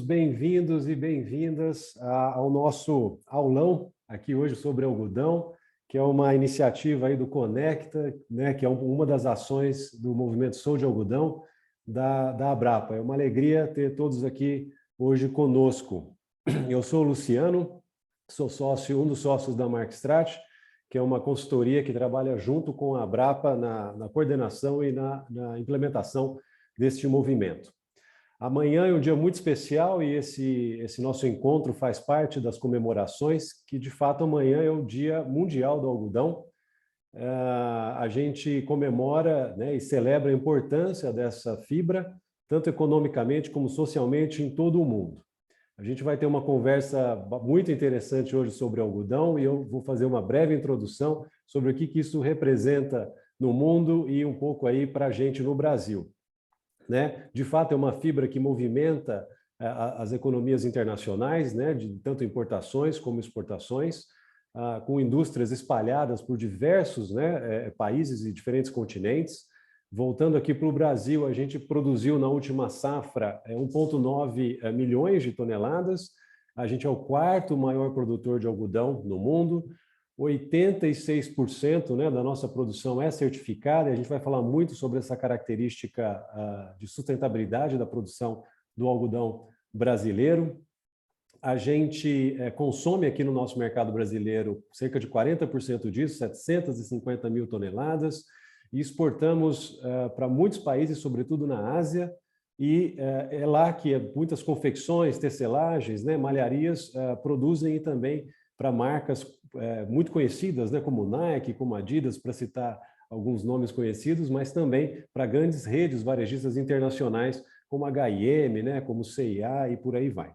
bem-vindos e bem-vindas ao nosso aulão aqui hoje sobre algodão, que é uma iniciativa aí do Conecta, né, que é uma das ações do movimento Sou de Algodão da Abrapa. É uma alegria ter todos aqui hoje conosco. Eu sou o Luciano, sou um dos sócios da Markstrat, que é uma consultoria que trabalha junto com a Abrapa na coordenação e na implementação deste movimento. Amanhã é um dia muito especial e esse nosso encontro faz parte das comemorações, que de fato amanhã é o Dia Mundial do Algodão. A gente comemora, né, e celebra a importância dessa fibra, tanto economicamente como socialmente em todo o mundo. A gente vai ter uma conversa muito interessante hoje sobre algodão e eu vou fazer uma breve introdução sobre o que isso representa no mundo e um pouco aí para a gente no Brasil. Né? De fato, é uma fibra que movimenta as economias internacionais, né? De tanto importações como exportações, com indústrias espalhadas por diversos, né, países e diferentes continentes. Voltando aqui para o Brasil, a gente produziu na última safra 1,9 milhões de toneladas. A gente é o quarto maior produtor de algodão no mundo. 86%, né, da nossa produção é certificada, e a gente vai falar muito sobre essa característica de sustentabilidade da produção do algodão brasileiro. A gente consome aqui no nosso mercado brasileiro cerca de 40% disso, 750 mil toneladas, e exportamos para muitos países, sobretudo na Ásia, e é lá que muitas confecções, tecelagens, né, malharias produzem e também para marcas muito conhecidas, né, como Nike, como Adidas, para citar alguns nomes conhecidos, mas também para grandes redes varejistas internacionais, como H&M, né, como C&A e por aí vai.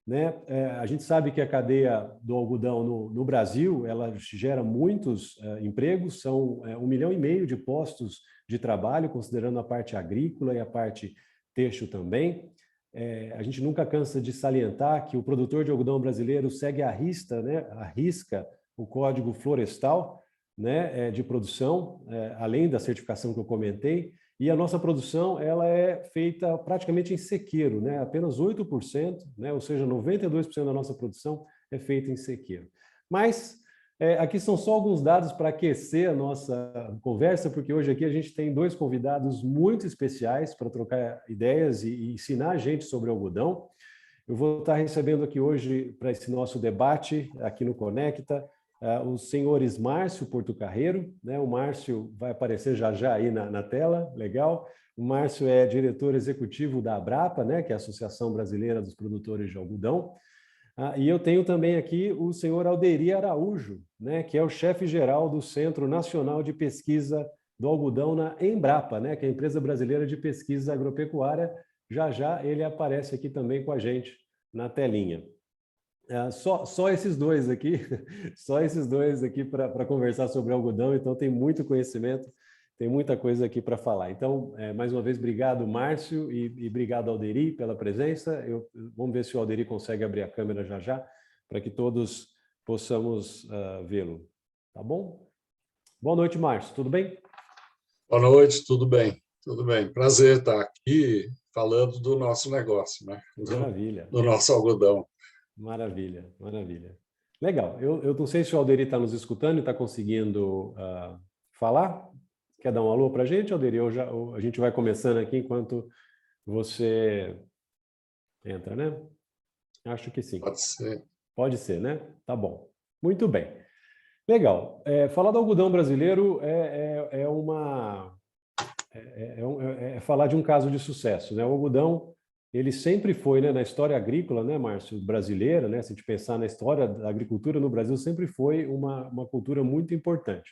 Né? A gente sabe que a cadeia do algodão no Brasil, ela gera muitos empregos, são 1,5 milhão de postos de trabalho, considerando a parte agrícola e a parte têxtil também. A gente nunca cansa de salientar que o produtor de algodão brasileiro segue à risca o Código Florestal, né, de produção, além da certificação que eu comentei, e a nossa produção ela é feita praticamente em sequeiro, né, apenas 8%, né, ou seja, 92% da nossa produção é feita em sequeiro. Mas aqui são só alguns dados para aquecer a nossa conversa, porque hoje aqui a gente tem dois convidados muito especiais para trocar ideias e ensinar a gente sobre algodão. Eu vou estar recebendo aqui hoje, para esse nosso debate, aqui no Conecta, os senhores Márcio Portocarrero, né? O Márcio vai aparecer já aí na tela, legal. O Márcio é diretor executivo da Abrapa, né? Que é a Associação Brasileira dos Produtores de Algodão. E eu tenho também aqui o senhor Alderi Araújo, né, que é o chefe-geral do Centro Nacional de Pesquisa do Algodão na Embrapa, né, que é a Empresa Brasileira de Pesquisa Agropecuária. Já ele aparece aqui também com a gente na telinha. Só esses dois aqui, para conversar sobre algodão, então tem muito conhecimento, tem muita coisa aqui para falar. Então, mais uma vez, obrigado, Márcio, e obrigado, Alderi, pela presença. Vamos ver se o Alderi consegue abrir a câmera já, para que todos possamos vê-lo. Tá bom? Boa noite, Márcio. Tudo bem? Boa noite, tudo bem? Tudo bem. Prazer estar aqui falando do nosso negócio, né? Maravilha. Do nosso algodão. Maravilha, maravilha. Legal. Eu não sei se o Alderi está nos escutando e está conseguindo falar. Quer dar um alô para a gente, Alderi? A gente vai começando aqui enquanto você entra, né? Acho que sim. Pode ser. Pode ser, né? Tá bom. Muito bem. Legal. Falar do algodão brasileiro é falar de um caso de sucesso, né? O algodão, ele sempre foi, né, na história agrícola, né, Márcio, brasileira, né? Se a gente pensar na história da agricultura no Brasil, sempre foi uma cultura muito importante.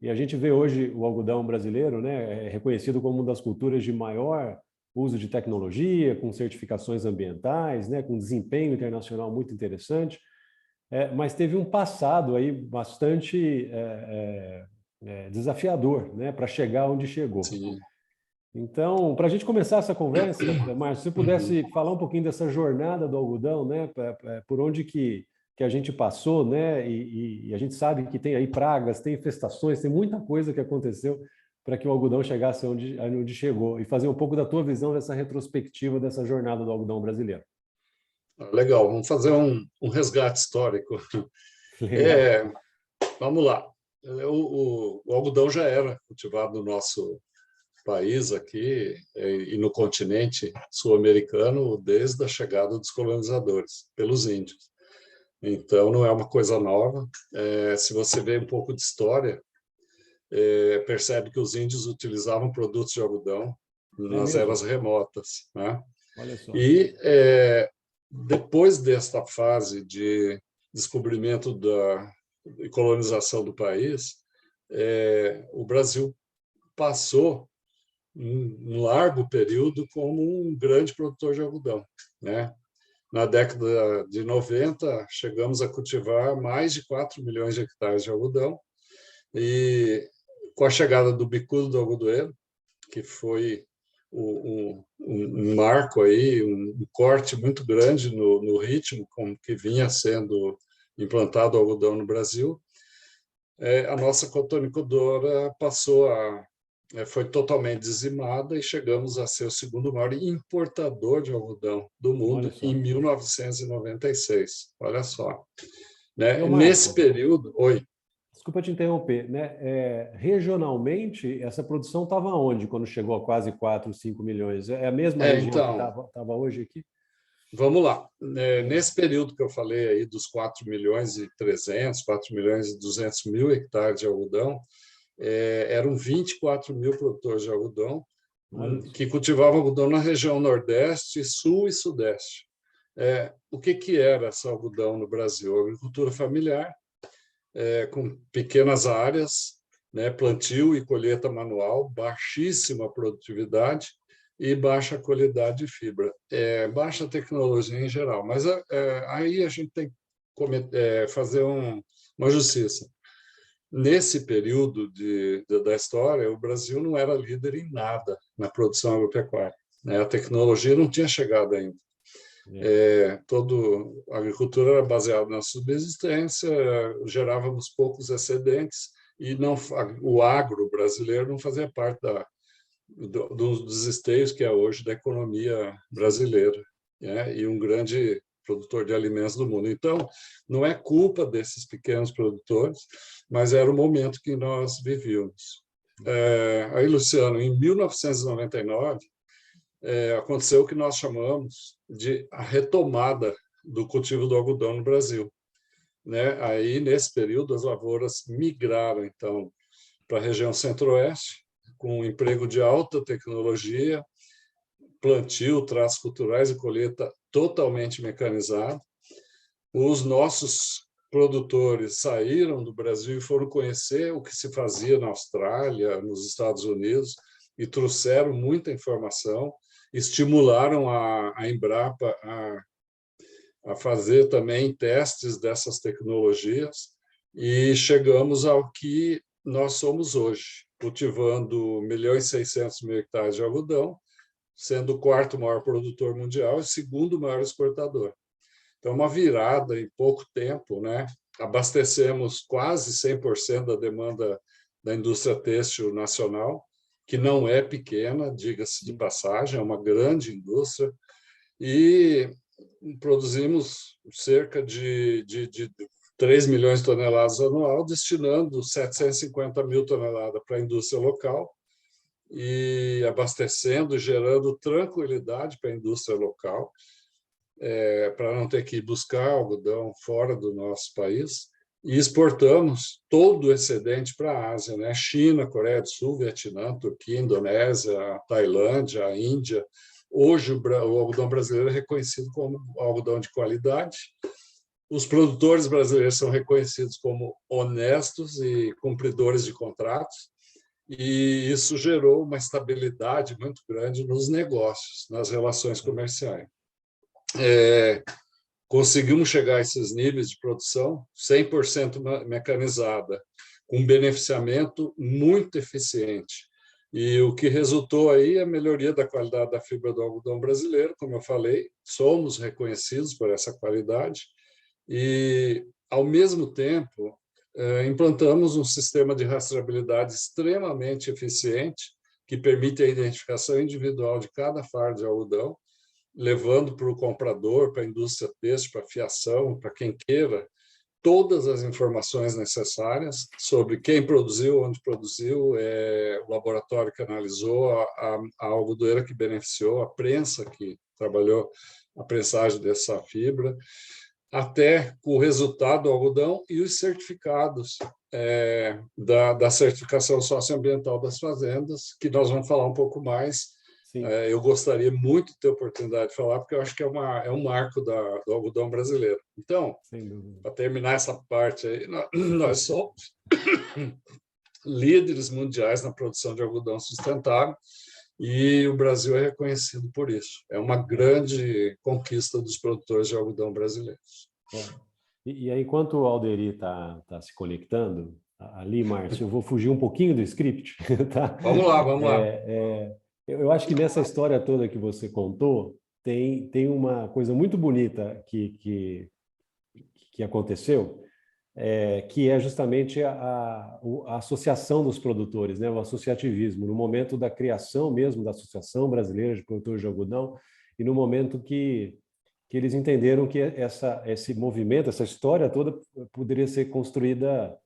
E a gente vê hoje o algodão brasileiro, né, reconhecido como uma das culturas de maior uso de tecnologia, com certificações ambientais, né, com desempenho internacional muito interessante, mas teve um passado aí bastante desafiador, né, para chegar onde chegou. Sim. Então, para a gente começar essa conversa, Márcio, se você pudesse falar um pouquinho dessa jornada do algodão, né, por onde que a gente passou, né? E a gente sabe que tem aí pragas, tem infestações, tem muita coisa que aconteceu para que o algodão chegasse onde chegou. E fazer um pouco da tua visão dessa retrospectiva dessa jornada do algodão brasileiro. Legal, vamos fazer um resgate histórico. Legal. É, vamos lá. O algodão já era cultivado no nosso país aqui e no continente sul-americano desde a chegada dos colonizadores, pelos índios. Então, não é uma coisa nova. Se você vê um pouco de história, percebe que os índios utilizavam produtos de algodão É nas mesmo? eras remotas, né? Olha só. E depois desta fase de descobrimento e colonização do país, o Brasil passou um largo período como um grande produtor de algodão, né? Na década de 90, chegamos a cultivar mais de 4 milhões de hectares de algodão e com a chegada do bicudo do algodoeiro, que foi um marco aí, um corte muito grande no ritmo com que vinha sendo implantado o algodão no Brasil, a nossa cotonicultura foi totalmente dizimada e chegamos a ser o segundo maior importador de algodão do Olha mundo em só. 1996. Olha só, E né? o Nesse Marco, período, oi. desculpa te interromper, né? Regionalmente, essa produção estava onde quando chegou a quase 4, 5 milhões? É a mesma região que Então, estava hoje aqui? vamos lá. É. Nesse período que eu falei aí dos 4 milhões e 300, 4 milhões e 200 mil hectares de algodão, eram 24 mil produtores de algodão Olha só. que cultivavam algodão na região Nordeste, Sul e Sudeste. O que era esse algodão no Brasil? Agricultura familiar, com pequenas áreas, né, plantio e colheita manual, baixíssima produtividade e baixa qualidade de fibra, baixa tecnologia em geral. Mas aí a gente tem que fazer uma justiça. Nesse período da história, o Brasil não era líder em nada na produção agropecuária, né? A tecnologia não tinha chegado ainda. É. A agricultura era baseada na subsistência, gerávamos poucos excedentes e o agro brasileiro não fazia parte dos esteios que é hoje da economia Sim. brasileira, né? E um grande produtor de alimentos do mundo. Então, não é culpa desses pequenos produtores, mas era o momento que nós vivíamos. Aí, Luciano, em 1999, aconteceu o que nós chamamos de a retomada do cultivo do algodão no Brasil, né? Aí, nesse período, as lavouras migraram, então, para a região centro-oeste, com um emprego de alta tecnologia, plantio, traços culturais e colheita totalmente mecanizado. Os nossos produtores saíram do Brasil e foram conhecer o que se fazia na Austrália, nos Estados Unidos, e trouxeram muita informação, estimularam a Embrapa a fazer também testes dessas tecnologias e chegamos ao que nós somos hoje, cultivando 1.600.000 hectares de algodão, sendo o quarto maior produtor mundial e segundo maior exportador. Então, uma virada em pouco tempo, né? Abastecemos quase 100% da demanda da indústria têxtil nacional, que não é pequena, diga-se de Sim. passagem, é uma grande indústria, e produzimos cerca de 3 milhões de toneladas anual, destinando 750 mil toneladas para a indústria local e abastecendo, gerando tranquilidade para a indústria local, para não ter que ir buscar algodão fora do nosso país. E exportamos todo o excedente para a Ásia, né? China, Coreia do Sul, Vietnã, Turquia, Indonésia, Tailândia, a Índia. Hoje, o algodão brasileiro é reconhecido como algodão de qualidade. Os produtores brasileiros são reconhecidos como honestos e cumpridores de contratos, e isso gerou uma estabilidade muito grande nos negócios, nas relações comerciais. Conseguimos chegar a esses níveis de produção 100% mecanizada, com beneficiamento muito eficiente. E o que resultou aí é a melhoria da qualidade da fibra do algodão brasileiro, como eu falei, somos reconhecidos por essa qualidade e, ao mesmo tempo, implantamos um sistema de rastreabilidade extremamente eficiente que permite a identificação individual de cada fardo de algodão levando para o comprador, para a indústria têxtil, para a fiação, para quem queira, todas as informações necessárias sobre quem produziu, onde produziu, o laboratório que analisou, a algodoeira que beneficiou, a prensa que trabalhou a prensagem dessa fibra, até o resultado do algodão e os certificados da certificação socioambiental das fazendas, que nós vamos falar um pouco mais. Eu gostaria muito de ter a oportunidade de falar, porque eu acho que é um marco do algodão brasileiro. Então, para terminar essa parte aí, nós somos líderes mundiais na produção de algodão sustentável e o Brasil é reconhecido por isso. É uma grande conquista dos produtores de algodão brasileiros. E aí, enquanto o Alderi está se conectando, ali, Márcio, eu vou fugir um pouquinho do script. Tá? Vamos lá. Eu acho que nessa história toda que você contou, tem uma coisa muito bonita que aconteceu, que é justamente a associação dos produtores, né? O associativismo, no momento da criação mesmo da Associação Brasileira de Produtores de Algodão, e no momento que eles entenderam que esse movimento, essa história toda poderia ser construída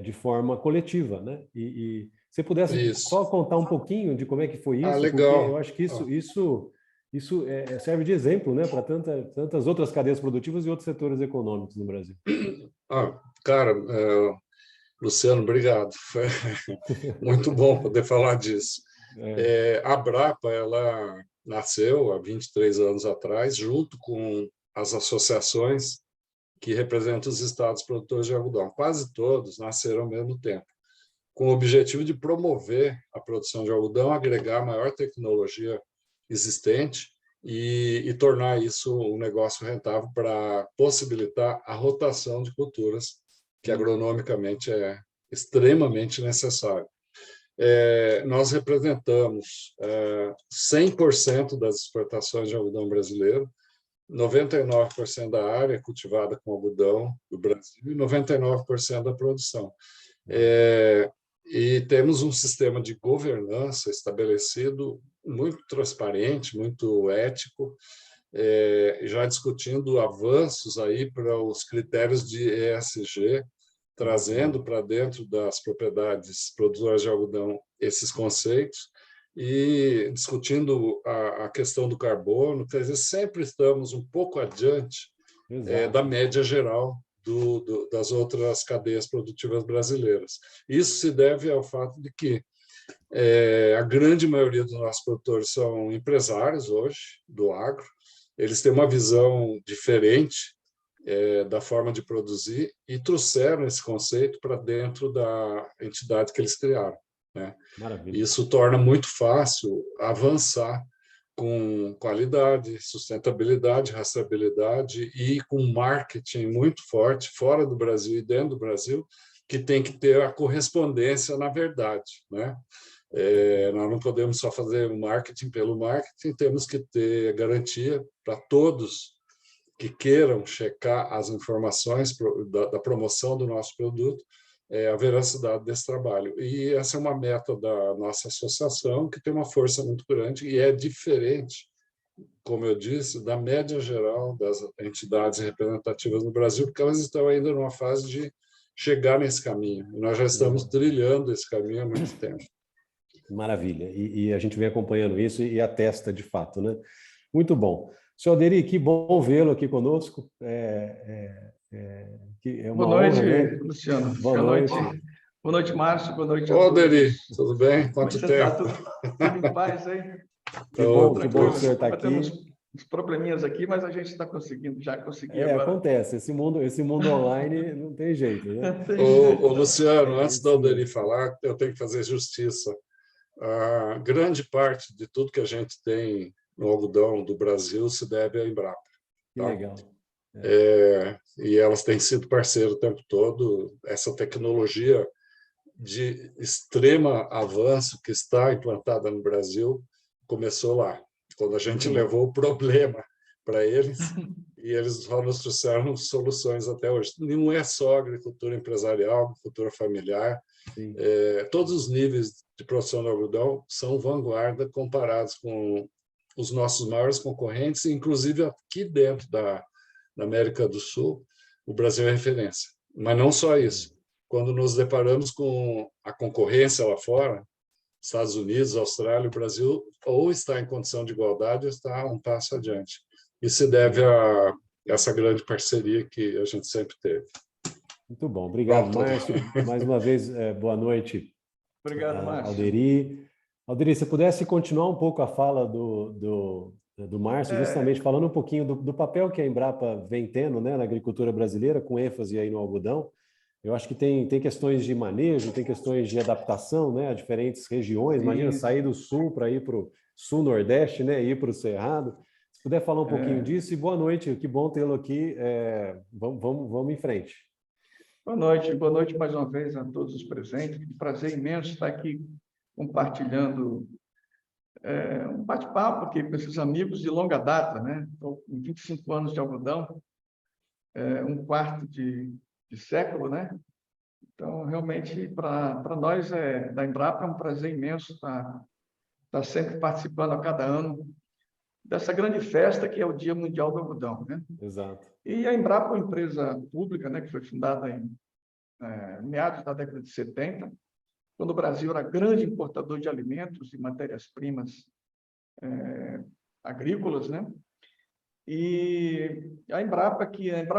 de forma coletiva, né? E se pudesse só contar um pouquinho de como é que foi isso, legal. Porque eu acho que isso serve de exemplo, né, para tantas outras cadeias produtivas e outros setores econômicos no Brasil. Cara, Luciano, obrigado. Foi muito bom poder falar disso. A Abrapa, ela nasceu há 23 anos atrás, junto com as associações que representam os estados produtores de algodão. Quase todos nasceram ao mesmo tempo, com o objetivo de promover a produção de algodão, agregar a maior tecnologia existente e tornar isso um negócio rentável para possibilitar a rotação de culturas, que agronomicamente é extremamente necessário. Nós representamos 100% das exportações de algodão brasileiro, 99% da área cultivada com algodão do Brasil e 99% da produção. E temos um sistema de governança estabelecido muito transparente, muito ético, já discutindo avanços aí para os critérios de ESG, trazendo para dentro das propriedades produtoras de algodão esses conceitos e discutindo a questão do carbono. Quer dizer, sempre estamos um pouco adiante da média geral das outras cadeias produtivas brasileiras. Isso se deve ao fato de que a grande maioria dos nossos produtores são empresários hoje, do agro. Eles têm uma visão diferente da forma de produzir e trouxeram esse conceito para dentro da entidade que eles criaram, né? Isso torna muito fácil avançar com qualidade, sustentabilidade, rastreabilidade e com marketing muito forte fora do Brasil e dentro do Brasil, que tem que ter a correspondência na verdade, né? Nós não podemos só fazer o marketing pelo marketing, temos que ter garantia para todos que queiram checar as informações da promoção do nosso produto, a veracidade desse trabalho. E essa é uma meta da nossa associação, que tem uma força muito grande e é diferente, como eu disse, da média geral das entidades representativas no Brasil, porque elas estão ainda numa fase de chegar nesse caminho. E nós já estamos trilhando esse caminho há muito tempo. Maravilha. E a gente vem acompanhando isso e atesta de fato, né? Muito bom. Senhor Alderi, que bom vê-lo aqui conosco. Boa noite, honra, né? Luciano. Boa noite. Boa noite, Márcio. Boa noite, Alderi. Tudo bem? Quanto tempo? Tudo em paz, hein? Que bom que o senhor está aqui. Temos uns probleminhas aqui, mas a gente está conseguindo, já consegui agora. Acontece. Esse mundo online não tem jeito, né? Ô, Luciano, antes da Alderi falar, eu tenho que fazer justiça. A grande parte de tudo que a gente tem no algodão do Brasil se deve à Embrapa. Que legal. E elas têm sido parceiras o tempo todo. Essa tecnologia de extremo avanço que está implantada no Brasil começou lá, quando a gente levou o problema para eles e eles só nos trouxeram soluções até hoje. Não é só agricultura empresarial, agricultura familiar. Todos os níveis de produção de algodão são vanguarda comparados com os nossos maiores concorrentes, inclusive aqui dentro da América do Sul, o Brasil é referência. Mas não só isso. Quando nos deparamos com a concorrência lá fora, Estados Unidos, Austrália, o Brasil ou está em condição de igualdade ou está um passo adiante. Isso se deve a essa grande parceria que a gente sempre teve. Muito bom. Obrigado, Pronto. Márcio. Mais uma vez, boa noite. Obrigado, Márcio. Alderi. Alderi, se pudesse continuar um pouco a fala do Márcio, justamente falando um pouquinho do papel que a Embrapa vem tendo, né, na agricultura brasileira, com ênfase aí no algodão. Eu acho que tem questões de manejo, tem questões de adaptação, né, a diferentes regiões. Imagina sair do sul para ir para o sul-nordeste, né, ir para o Cerrado. Se puder falar um pouquinho disso, e boa noite, que bom tê-lo aqui. Vamos em frente. Boa noite mais uma vez a todos os presentes. Um prazer imenso estar aqui compartilhando um bate-papo aqui com esses amigos de longa data, né? Estou com 25 anos de algodão, um quarto de século, né? Então, realmente, para nós da Embrapa é um prazer imenso estar sempre participando a cada ano dessa grande festa que é o Dia Mundial do Algodão, né? Exato. E a Embrapa é uma empresa pública, né, que foi fundada em meados da década de 70, quando o Brasil era grande importador de alimentos e matérias-primas agrícolas, né? E a Embrapa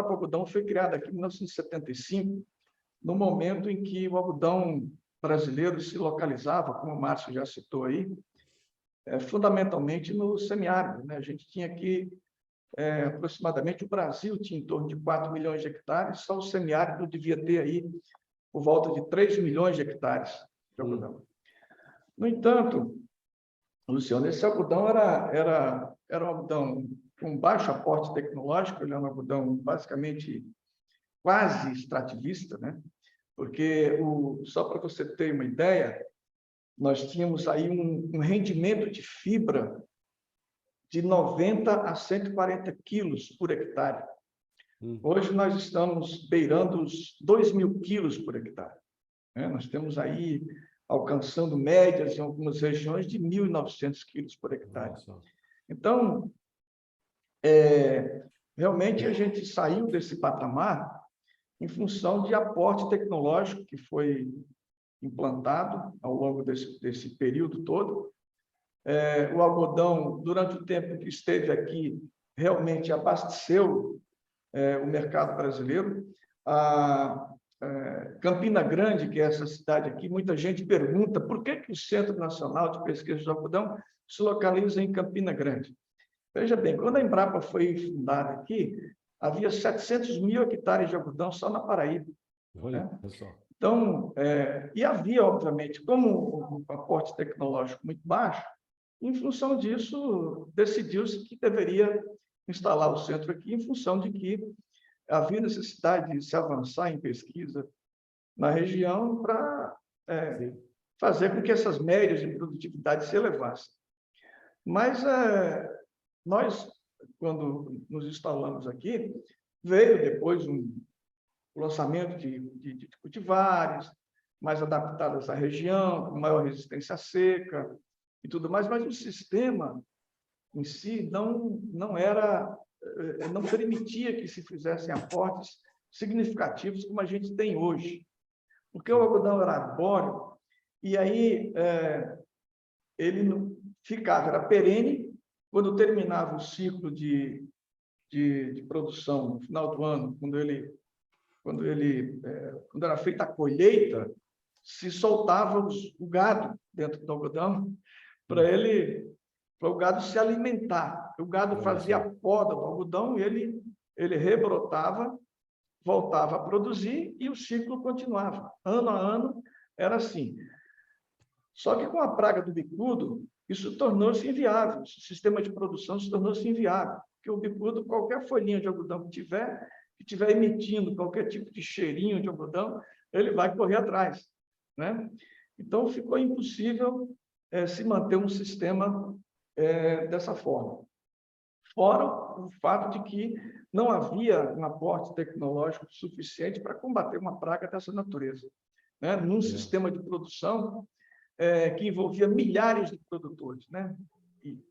Algodão foi criada aqui em 1975, no momento em que o algodão brasileiro se localizava, como o Márcio já citou aí, fundamentalmente no semiárido, né? A gente tinha aqui, aproximadamente, o Brasil tinha em torno de 4 milhões de hectares, só o semiárido devia ter aí por volta de 3 milhões de hectares de algodão. No entanto, Luciano, esse algodão era um algodão com baixo aporte tecnológico, ele é um algodão basicamente quase extrativista, né? Porque, só para você ter uma ideia, nós tínhamos aí um rendimento de fibra de 90 a 140 quilos por hectare. Hoje nós estamos beirando os 2.000 quilos por hectare, né? Nós temos aí alcançando médias em algumas regiões de 1.900 quilos por hectare. Nossa. Então, realmente a gente saiu desse patamar em função de aporte tecnológico que foi implantado ao longo desse período todo. O algodão, durante o tempo que esteve aqui, realmente abasteceu o mercado brasileiro. Campina Grande, que é essa cidade aqui, muita gente pergunta por que o Centro Nacional de Pesquisa do Algodão se localiza em Campina Grande. Veja bem, quando a Embrapa foi fundada aqui, havia 700 mil hectares de algodão só na Paraíba. Olha, né? pessoal. Então, e havia, obviamente, como um aporte tecnológico muito baixo, em função disso, decidiu-se que deveria instalar o centro aqui, em função de que havia necessidade de se avançar em pesquisa na região para fazer com que essas médias de produtividade se elevassem. Mas nós, quando nos instalamos aqui, veio depois o lançamento de cultivares mais adaptados à região, com maior resistência à seca e tudo mais, mas o sistema em si não permitia que se fizessem aportes significativos como a gente tem hoje, porque o algodão era arbóreo e aí ele não ficava, era perene. Quando terminava o ciclo de produção no final do ano, quando era feita a colheita, se soltava o gado dentro do algodão para o gado se alimentar. O gado fazia a poda do algodão e ele rebrotava, voltava a produzir e o ciclo continuava. Ano a ano era assim. Só que com a praga do bicudo, isso tornou-se inviável. O sistema de produção se tornou-se inviável. Porque o bicudo, qualquer folhinha de algodão que estiver emitindo qualquer tipo de cheirinho de algodão, ele vai correr atrás, né? Então, ficou impossível se manter um sistema dessa forma. Fora o fato de que não havia um aporte tecnológico suficiente para combater uma praga dessa natureza, né? Num sistema de produção que envolvia milhares de produtores, né?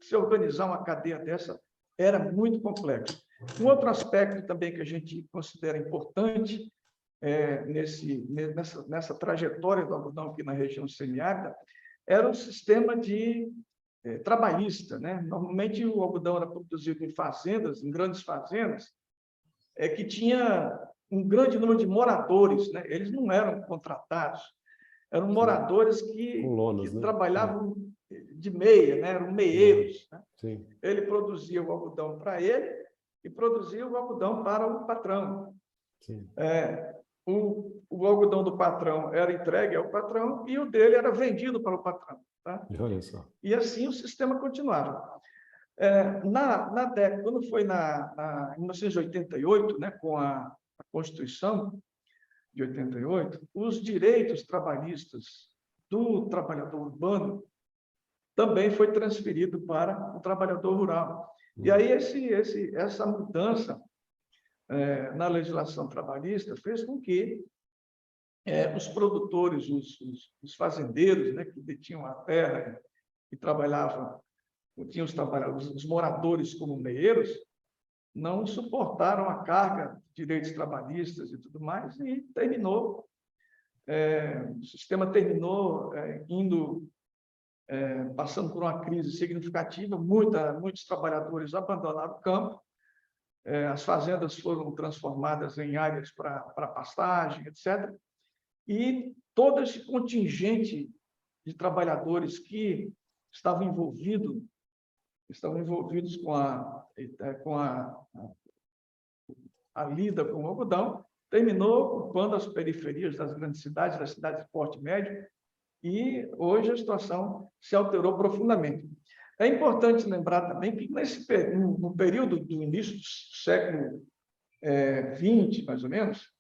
se organizar uma cadeia dessa era muito complexo. Um outro aspecto também que a gente considera importante nessa trajetória do algodão aqui na região semiárida era o sistema trabalhista, né? Normalmente o algodão era produzido em fazendas, em grandes fazendas, que tinha um grande número de moradores, né? Eles não eram contratados, eram moradores que né? trabalhavam de meia, né? Eram meeiros, né? Sim. Ele produzia o algodão para ele e produzia o algodão para o patrão. Sim. O algodão do patrão era entregue ao patrão e o dele era vendido para o patrão. Tá? Olha só. E assim o sistema continuava. Na década, quando foi em 1988, né, com a Constituição de 88, os direitos trabalhistas do trabalhador urbano também foi transferido para o trabalhador rural. E aí essa mudança na legislação trabalhista fez com que os produtores, os fazendeiros, né, que detinham a terra e trabalhavam, tinham os moradores como meeiros, não suportaram a carga de direitos trabalhistas e tudo mais, e terminou, o sistema terminou passando por uma crise significativa, muitos trabalhadores abandonaram o campo, as fazendas foram transformadas em áreas para pastagem, etc. E todo esse contingente de trabalhadores que estavam envolvidos com a lida com o algodão, terminou ocupando as periferias das grandes cidades, das cidades de porte médio, e hoje a situação se alterou profundamente. É importante lembrar também que no período do início do século XX, mais ou menos,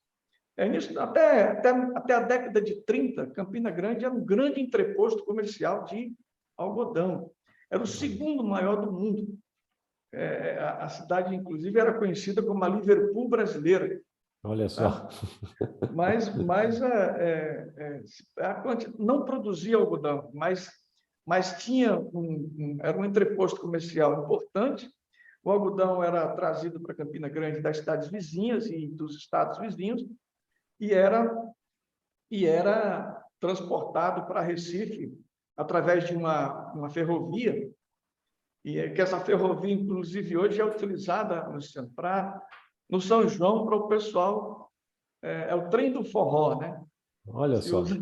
até a década de 30, Campina Grande era um grande entreposto comercial de algodão. Era o segundo maior do mundo. A cidade, inclusive, era conhecida como a Liverpool brasileira. Olha só. Mas não produzia algodão, mas tinha era um entreposto comercial importante. O algodão era trazido para Campina Grande das cidades vizinhas e dos estados vizinhos e era transportado para Recife através de uma ferrovia, e que essa ferrovia, inclusive, hoje é utilizada, Luciano, no São João para o pessoal, é o trem do forró, né? Olha Se só. usa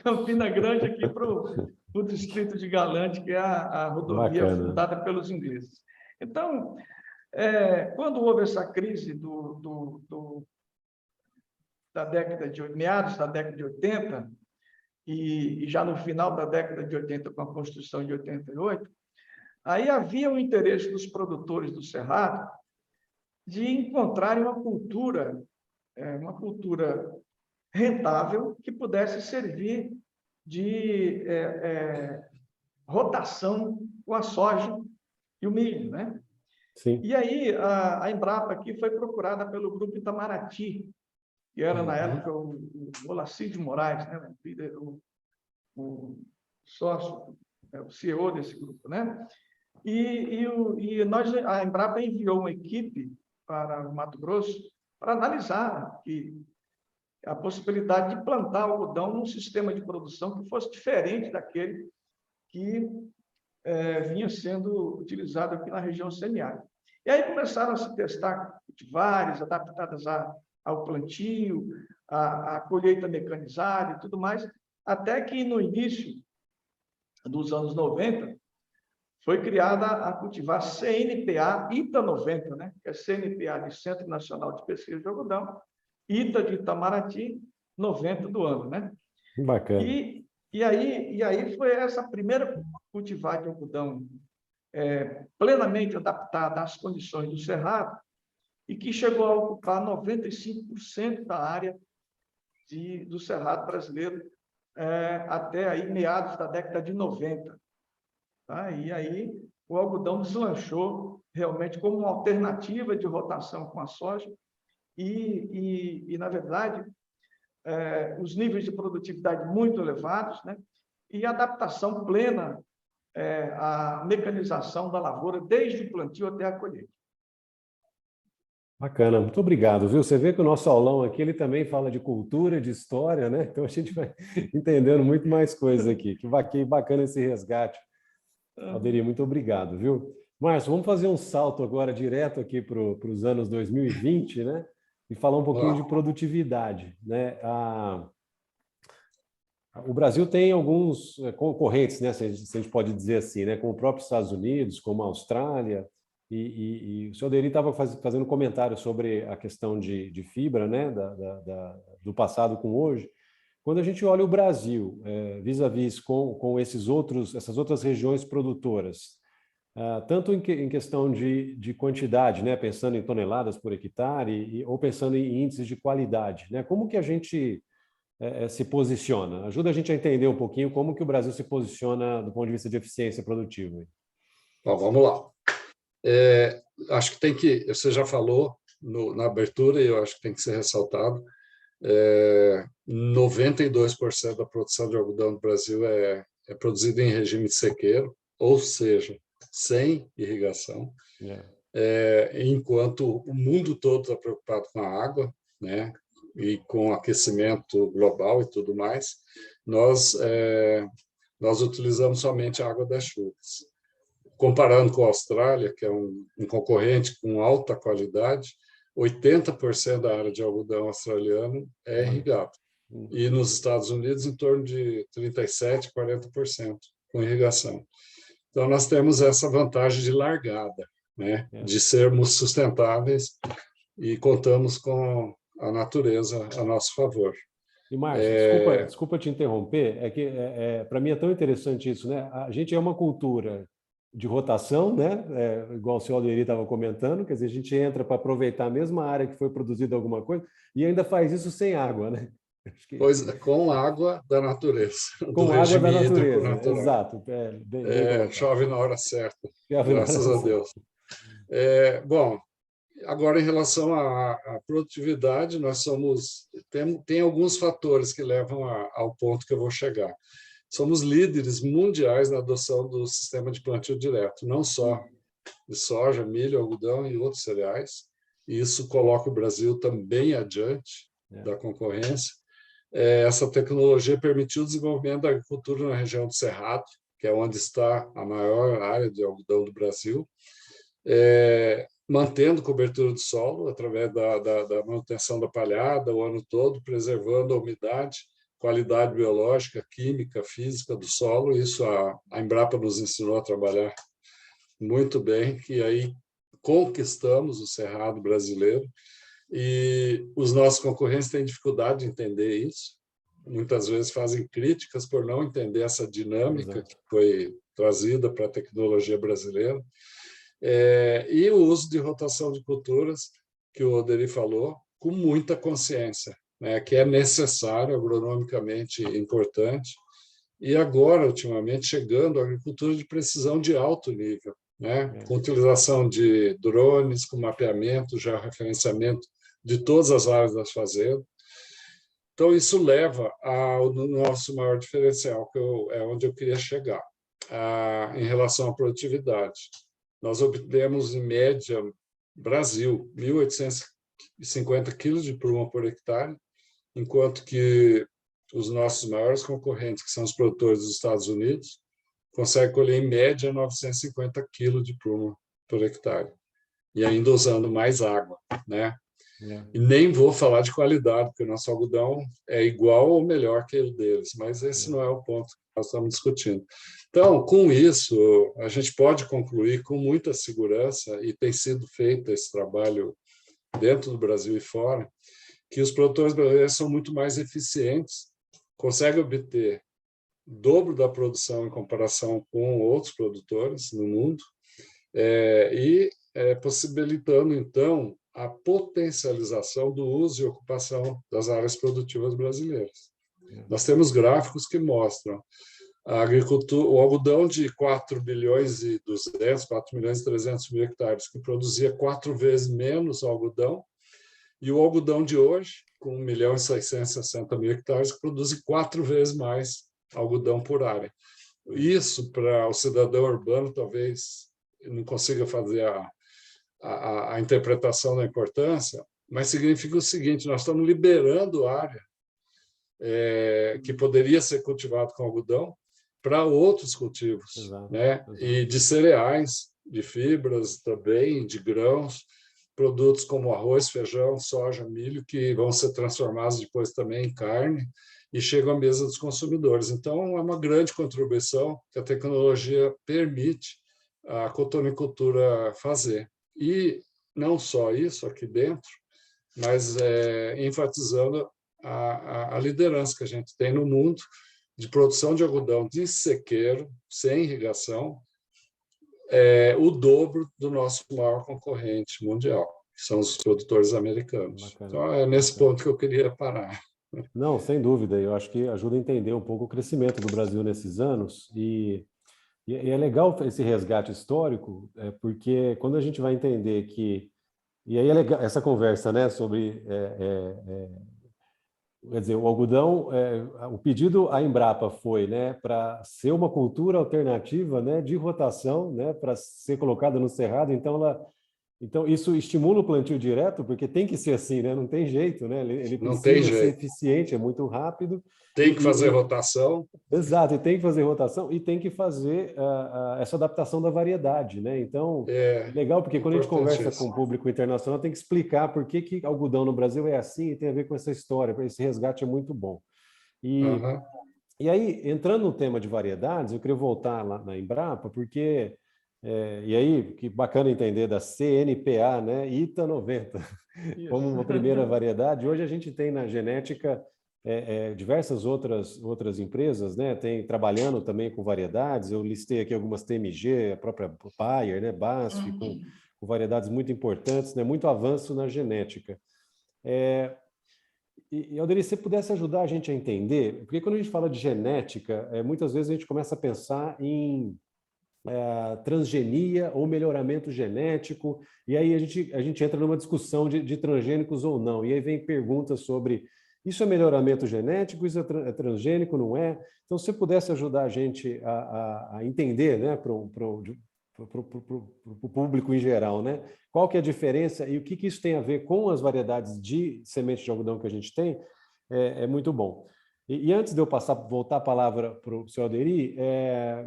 Campina Grande aqui para o distrito de Galante, que é a rodovia fundada pelos ingleses. Então, quando houve essa crise meados da década de 80, e já no final da década de 80, com a Constituição de 88, aí havia o interesse dos produtores do Cerrado de encontrarem uma cultura rentável que pudesse servir de rotação com a soja e o milho, né? Sim. E aí a Embrapa aqui foi procurada pelo Grupo Itamaraty, que era, na época, o Olacídio Moraes, né? O sócio, o CEO desse grupo, né? E a Embrapa enviou uma equipe para o Mato Grosso para analisar a possibilidade de plantar algodão num sistema de produção que fosse diferente daquele que vinha sendo utilizado aqui na região semiárida. E aí começaram a se testar cultivares adaptadas ao plantio, à colheita mecanizada e tudo mais, até que no início dos anos 90 foi criada a cultivar CNPA ITA 90, né? Que é CNPA de Centro Nacional de Pesquisa de Algodão, ITA de Itamaraty 90 do ano, né? Bacana. E aí foi essa primeira cultivar de algodão plenamente adaptada às condições do Cerrado e que chegou a ocupar 95% da área do Cerrado brasileiro até aí meados da década de 90. Tá? E aí o algodão deslanchou realmente como uma alternativa de rotação com a soja e na verdade, os níveis de produtividade muito elevados, né? E adaptação plena a mecanização da lavoura, desde o plantio até a colheita. Bacana, muito obrigado, viu? Você vê que o nosso aulão aqui, ele também fala de cultura, de história, né? Então a gente vai entendendo muito mais coisas aqui. Que bacana esse resgate. Alderi, muito obrigado, viu? Márcio, vamos fazer um salto agora direto aqui para os anos 2020, né? E falar um pouquinho de produtividade, né? O Brasil tem alguns concorrentes, né? Se a gente pode dizer assim, né? Como o próprio Estados Unidos, como a Austrália. E o senhor Alderi estava fazendo um comentário sobre a questão de fibra, né? Do passado com hoje. Quando a gente olha o Brasil, vis-à-vis com essas outras regiões produtoras, tanto em questão de quantidade, né, pensando em toneladas por hectare, ou pensando em índices de qualidade, né, como que a gente se posiciona? Ajuda a gente a entender um pouquinho como que o Brasil se posiciona do ponto de vista de eficiência produtiva. Bom, vamos lá. Acho que tem que, você já falou na abertura, e eu acho que tem que ser ressaltado, 92% da produção de algodão no Brasil é produzida em regime de sequeiro, ou seja, sem irrigação, enquanto o mundo todo está preocupado com a água, né, e com o aquecimento global e tudo mais, nós utilizamos somente a água das chuvas. Comparando com a Austrália, que é um concorrente com alta qualidade, 80% da área de algodão australiano é irrigado. E nos Estados Unidos, em torno de 37%, 40% com irrigação. Então, nós temos essa vantagem de largada, né? De sermos sustentáveis e contamos com a natureza a nosso favor. E, Márcio, desculpa te interromper, é que para mim é tão interessante isso, né? A gente é uma cultura de rotação, né? Igual o senhor Alderi estava comentando, quer dizer, a gente entra para aproveitar a mesma área que foi produzida alguma coisa e ainda faz isso sem água, né? Pois, com água da natureza, com do água da regime hídrico natureza, natural. exato. Bem colocado. Chove na hora certa, graças a Deus. Bom, agora, em relação à produtividade, tem alguns fatores que levam ao ponto que eu vou chegar. Somos líderes mundiais na adoção do sistema de plantio direto, não só de soja, milho, algodão e outros cereais. E isso coloca o Brasil também adiante da concorrência. Essa tecnologia permitiu o desenvolvimento da agricultura na região do Cerrado, que é onde está a maior área de algodão do Brasil, mantendo cobertura do solo através da manutenção da palhada o ano todo, preservando a umidade, qualidade biológica, química, física do solo. Isso a Embrapa nos ensinou a trabalhar muito bem, e aí conquistamos o Cerrado brasileiro. E os nossos concorrentes têm dificuldade de entender isso. Muitas vezes fazem críticas por não entender essa dinâmica que foi trazida para a tecnologia brasileira. E o uso de rotação de culturas, que o Alderi falou, com muita consciência, né, que é necessário, agronomicamente importante, e agora, ultimamente, chegando a agricultura de precisão de alto nível, né, com utilização de drones, com mapeamento, georreferenciamento de todas as áreas das fazendas. Então, isso leva ao nosso maior diferencial, que é onde eu queria chegar, em relação à produtividade. Nós obtemos, em média, Brasil, 1.850 quilos de pluma por hectare, enquanto que os nossos maiores concorrentes, que são os produtores dos Estados Unidos, conseguem colher, em média, 950 quilos de pluma por hectare, e ainda usando mais água, né? E nem vou falar de qualidade, porque o nosso algodão é igual ou melhor que o deles, mas esse não é o ponto que nós estamos discutindo. Então, com isso, a gente pode concluir com muita segurança, e tem sido feito esse trabalho dentro do Brasil e fora, que os produtores brasileiros são muito mais eficientes, conseguem obter o dobro da produção em comparação com outros produtores no mundo, possibilitando, então, a potencialização do uso e ocupação das áreas produtivas brasileiras. Nós temos gráficos que mostram a agricultura, o algodão de 4 bilhões e 200, 4 milhões e 300 mil hectares, que produzia 4 vezes menos algodão, e o algodão de hoje, com 1 milhão e 660 mil hectares, que produz 4 vezes mais algodão por área. Isso, para o cidadão urbano, talvez não consiga fazer a interpretação da importância, mas significa o seguinte: nós estamos liberando área que poderia ser cultivado com algodão para outros cultivos, Exato, né? exato. E de cereais, de fibras também, de grãos, produtos como arroz, feijão, soja, milho, que vão ser transformados depois também em carne e chegam à mesa dos consumidores. Então, é uma grande contribuição que a tecnologia permite a cotonicultura fazer. E não só isso aqui dentro, mas enfatizando a liderança que a gente tem no mundo de produção de algodão de sequeiro, sem irrigação, o dobro do nosso maior concorrente mundial, que são os produtores americanos. Bacana, então, é nesse bacana. ponto que eu queria parar. Não, sem dúvida. Eu acho que ajuda a entender um pouco o crescimento do Brasil nesses anos. E é legal esse resgate histórico, porque quando a gente vai entender que... E aí é legal essa conversa, né, sobre... quer dizer, o algodão, o pedido à Embrapa foi, né, para ser uma cultura alternativa, né, de rotação, né, para ser colocada no cerrado. Então, isso estimula o plantio direto, porque tem que ser assim, né? Não tem jeito, né? Ele Não tem precisa ser jeito. eficiente, é muito rápido. Tem que fazer rotação. Exato, e tem que fazer rotação e tem que fazer essa adaptação da variedade, né? Então, é legal, porque quando a gente conversa com o público internacional, tem que explicar por que algodão no Brasil é assim e tem a ver com essa história. Esse resgate é muito bom. E aí, entrando no tema de variedades, eu queria voltar lá na Embrapa, porque... e aí, que bacana entender da CNPA, né? ITA 90, como uma primeira variedade. Hoje a gente tem na genética diversas outras empresas, né? Tem trabalhando também com variedades. Eu listei aqui algumas TMG, a própria Bayer, né? BASF, com variedades muito importantes, né? Muito avanço na genética. E Alderi, se você pudesse ajudar a gente a entender, porque quando a gente fala de genética, muitas vezes a gente começa a pensar em transgenia ou melhoramento genético, e aí a gente entra numa discussão de transgênicos ou não, e aí vem perguntas sobre isso é melhoramento genético, isso é transgênico, não é? Então, se você pudesse ajudar a gente a entender, né, para o público em geral, né, qual que é a diferença e o que isso tem a ver com as variedades de sementes de algodão que a gente tem, é muito bom. E antes de eu voltar a palavra para o senhor Alderi,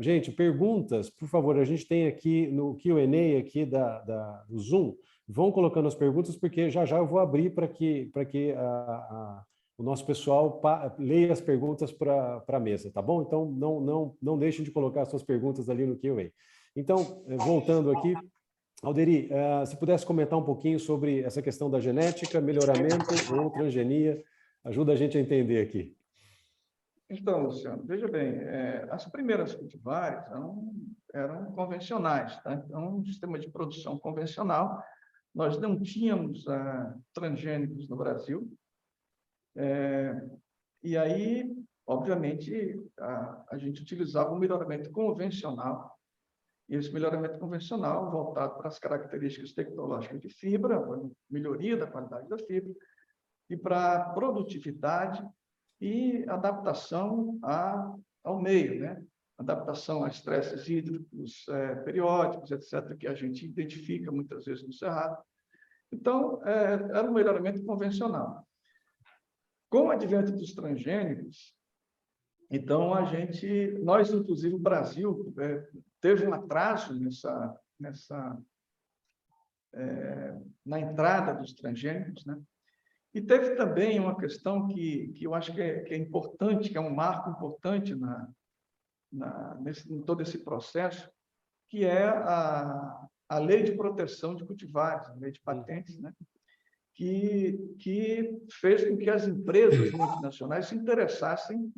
gente, perguntas, por favor, a gente tem aqui no Q&A aqui do Zoom, vão colocando as perguntas, porque já eu vou abrir para que o nosso pessoal leia as perguntas para a mesa, tá bom? Então, não deixem de colocar as suas perguntas ali no Q&A. Então, voltando aqui, Alderi, se pudesse comentar um pouquinho sobre essa questão da genética, melhoramento ou transgenia, ajuda a gente a entender aqui. Então, Luciano, veja bem, as primeiras cultivares eram convencionais, tá? Então, um sistema de produção convencional, nós não tínhamos transgênicos no Brasil, e aí, obviamente, a gente utilizava um melhoramento convencional, e esse melhoramento convencional voltado para as características tecnológicas de fibra, melhoria da qualidade da fibra, e para a produtividade e adaptação ao meio, né? Adaptação a estresses hídricos periódicos, etc., que a gente identifica muitas vezes no cerrado. Então, era um melhoramento convencional. Com o advento dos transgênicos, então nós, inclusive o Brasil, teve um atraso na entrada dos transgênicos, né? E teve também uma questão que eu acho que é importante, que é um marco importante em todo esse processo, que é a Lei de Proteção de Cultivares, a Lei de Patentes, né? que fez com que as empresas multinacionais se interessassem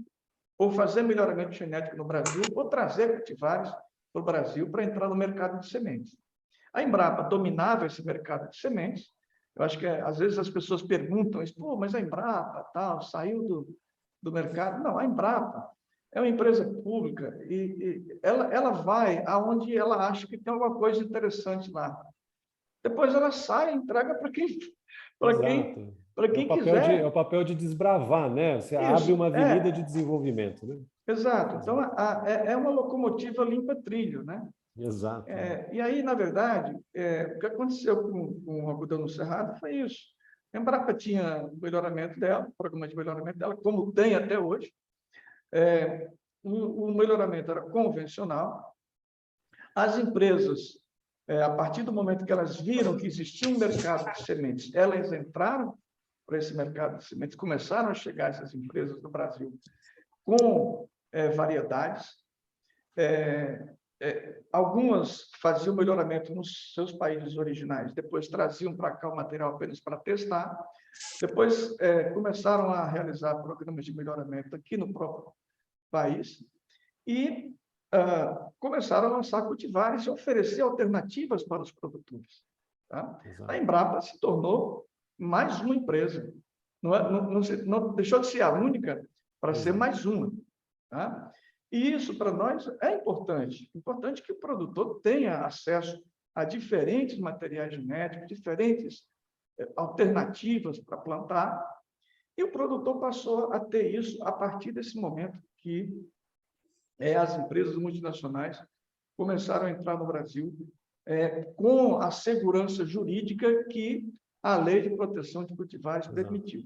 por fazer melhoramento genético no Brasil ou trazer cultivares para o Brasil para entrar no mercado de sementes. A Embrapa dominava esse mercado de sementes. Eu acho que, às vezes, as pessoas perguntam, mas a Embrapa saiu do mercado. Não, a Embrapa é uma empresa pública e ela vai aonde ela acha que tem alguma coisa interessante lá. depois ela sai e entrega para quem Exato. quiser. É o papel de desbravar, né? Você abre Isso, uma avenida de desenvolvimento, né? exato. Então, é uma locomotiva limpa trilho, né? Exato. E aí, na verdade, o que aconteceu com o algodão no Cerrado foi isso. A Embrapa tinha o melhoramento dela, o programa de melhoramento dela, como tem até hoje. O melhoramento era convencional. As empresas, a partir do momento que elas viram que existia um mercado de sementes, elas entraram para esse mercado de sementes, começaram a chegar essas empresas no Brasil com variedades. Algumas faziam melhoramento nos seus países originais, depois traziam para cá o material apenas para testar, depois começaram a realizar programas de melhoramento aqui no próprio país e começaram a lançar cultivares e oferecer alternativas para os produtores. Tá? A Embrapa se tornou mais uma empresa, não deixou de ser a única para ser mais uma. Tá? E isso, para nós, é importante. Importante que o produtor tenha acesso a diferentes materiais genéticos, diferentes alternativas para plantar, e o produtor passou a ter isso a partir desse momento que as empresas multinacionais começaram a entrar no Brasil com a segurança jurídica que a Lei de Proteção de Cultivares permitiu.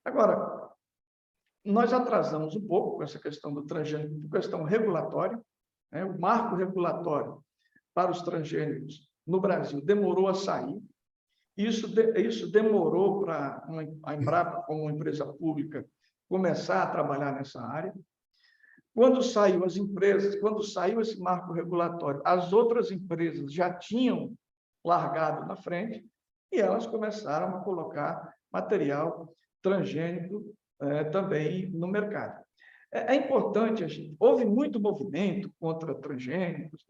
Agora, nós atrasamos um pouco com essa questão do transgênico, por questão regulatória. O marco regulatório para os transgênicos no Brasil demorou a sair. Isso demorou para a Embrapa, como uma empresa pública, começar a trabalhar nessa área. Quando saiu esse marco regulatório, as outras empresas já tinham largado na frente e elas começaram a colocar material transgênico também no mercado. É importante, houve muito movimento contra transgênicos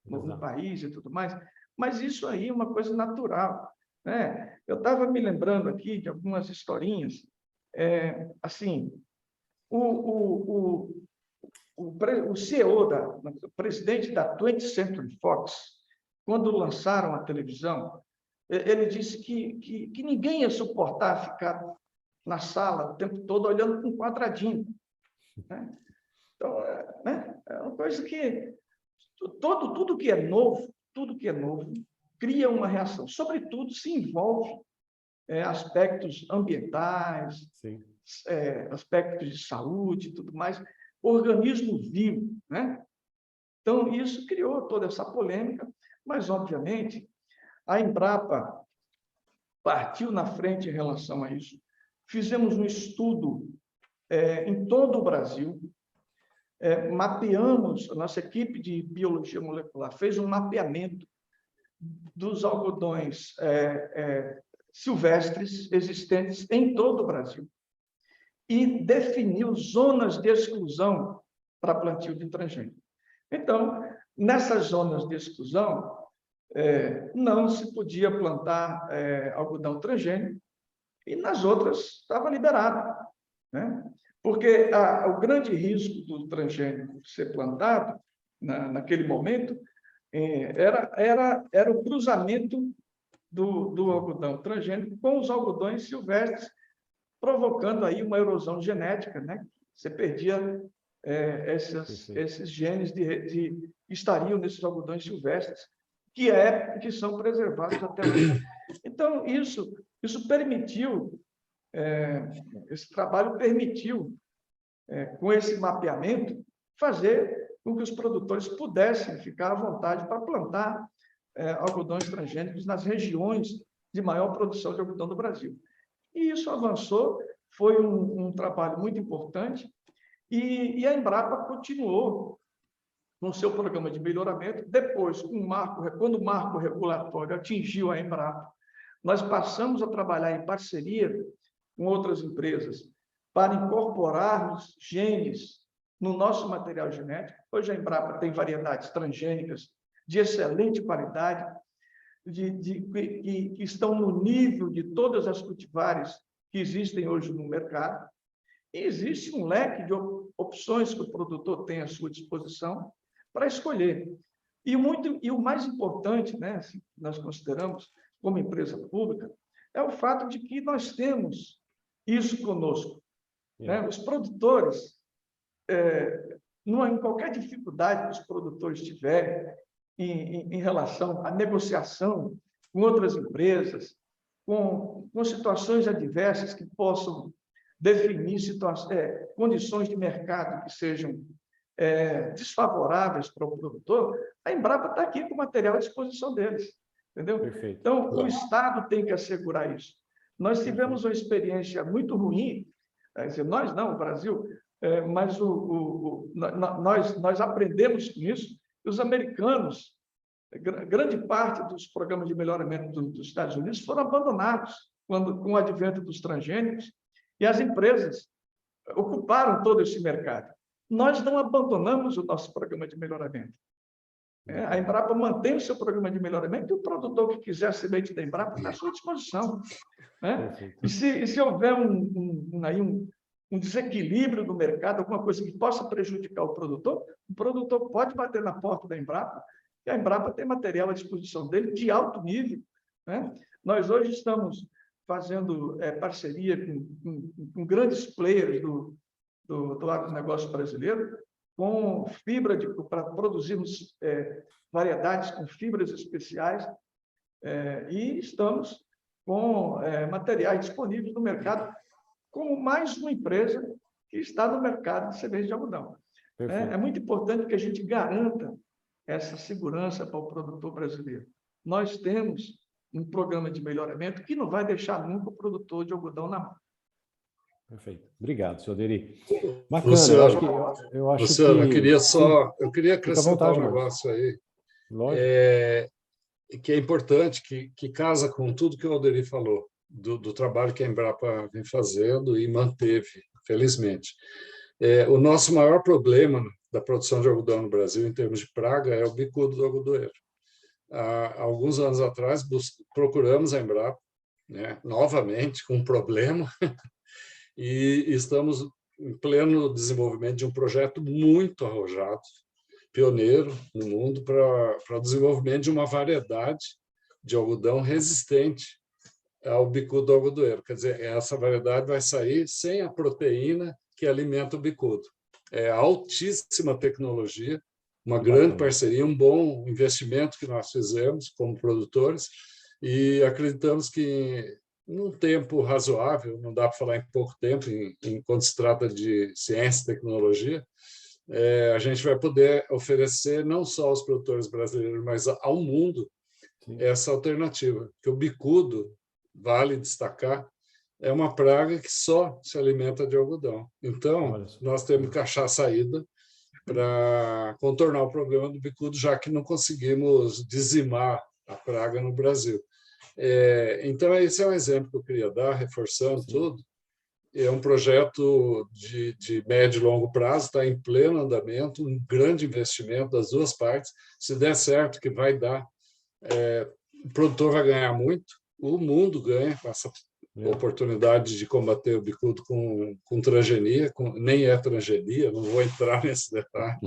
no país e tudo mais, mas isso aí é uma coisa natural. Né? Eu estava me lembrando aqui de algumas historinhas, assim, o CEO, o presidente da 20th Century Fox, quando lançaram a televisão, ele disse que ninguém ia suportar ficar na sala o tempo todo olhando para um quadradinho. Né? Então, é uma coisa que tudo que é novo, cria uma reação. Sobretudo, se envolve aspectos ambientais, aspectos de saúde e tudo mais, organismo vivo. Né? Então, isso criou toda essa polêmica, mas, obviamente, a Embrapa partiu na frente em relação a isso. Fizemos um estudo em todo o Brasil, mapeamos, a nossa equipe de biologia molecular fez um mapeamento dos algodões silvestres existentes em todo o Brasil e definiu zonas de exclusão para plantio de transgênico. Então, nessas zonas de exclusão, não se podia plantar algodão transgênico, e nas outras estava liberado. Né? Porque o grande risco do transgênico ser plantado, naquele momento, era o cruzamento do algodão transgênico com os algodões silvestres, provocando aí uma erosão genética, né? Você perdia esses genes que estariam nesses algodões silvestres, que são preservados até hoje. Então, isso permitiu, esse trabalho permitiu, com esse mapeamento, fazer com que os produtores pudessem ficar à vontade para plantar algodões transgênicos nas regiões de maior produção de algodão do Brasil. E isso avançou, foi um trabalho muito importante, e a Embrapa continuou no seu programa de melhoramento. Depois, quando o marco regulatório atingiu a Embrapa, nós passamos a trabalhar em parceria com outras empresas para incorporarmos genes no nosso material genético. Hoje a Embrapa tem variedades transgênicas de excelente qualidade, que estão no nível de todas as cultivares que existem hoje no mercado. E existe um leque de opções que o produtor tem à sua disposição para escolher. E o mais importante, né, assim, nós consideramos como empresa pública, é o fato de que nós temos isso conosco. Né? Os produtores, em qualquer dificuldade que os produtores tiverem em relação à negociação com outras empresas, com situações adversas que possam definir condições de mercado que sejam desfavoráveis para o produtor, a Embrapa está aqui com o material à disposição deles. Entendeu? Perfeito. Então, o Estado tem que assegurar isso. Nós tivemos uma experiência muito ruim, nós não, o Brasil, mas nós aprendemos com isso, e os americanos, grande parte dos programas de melhoramento dos Estados Unidos foram abandonados com o advento dos transgênicos, e as empresas ocuparam todo esse mercado. Nós não abandonamos o nosso programa de melhoramento. A Embrapa mantém o seu programa de melhoramento e o produtor que quiser semente da Embrapa está à sua disposição. Né? E se houver um desequilíbrio no mercado, alguma coisa que possa prejudicar o produtor pode bater na porta da Embrapa, e a Embrapa tem material à disposição dele de alto nível. Né? Nós hoje estamos fazendo parceria com grandes players do agronegócio brasileiro, com fibra para produzirmos variedades com fibras especiais, e estamos com materiais disponíveis no mercado, como mais uma empresa que está no mercado de sementes de algodão. É muito importante que a gente garanta essa segurança para o produtor brasileiro. Nós temos um programa de melhoramento que não vai deixar nunca o produtor de algodão na mão. Perfeito. Obrigado, senhor Deri. Bacana, Luciano, eu acho Luciano, que... eu queria acrescentar um negócio aí, que é importante, que casa com tudo que o Alderi falou, do trabalho que a Embrapa vem fazendo e manteve, felizmente. O nosso maior problema da produção de algodão no Brasil, em termos de praga, é o bicudo do algodoeiro. Há alguns anos atrás, procuramos a Embrapa, né, novamente, com um problema, e estamos em pleno desenvolvimento de um projeto muito arrojado, pioneiro no mundo, para o desenvolvimento de uma variedade de algodão resistente ao bicudo do algodoeiro. Quer dizer, essa variedade vai sair sem a proteína que alimenta o bicudo. É altíssima tecnologia, uma grande parceria, um bom investimento que nós fizemos como produtores, e acreditamos que num tempo razoável, não dá para falar em pouco tempo, quando se trata de ciência e tecnologia, a gente vai poder oferecer não só aos produtores brasileiros, mas ao mundo, essa alternativa. Que o bicudo, vale destacar, é uma praga que só se alimenta de algodão. Então, nós temos que achar saída para contornar o problema do bicudo, já que não conseguimos dizimar a praga no Brasil. Então, esse é um exemplo que eu queria dar, reforçando tudo. É um projeto de médio e longo prazo, está em pleno andamento, um grande investimento das duas partes. Se der certo, que vai dar, o produtor vai ganhar muito, o mundo ganha com essa oportunidade de combater o bicudo com transgenia, nem é transgenia, não vou entrar nesse detalhe,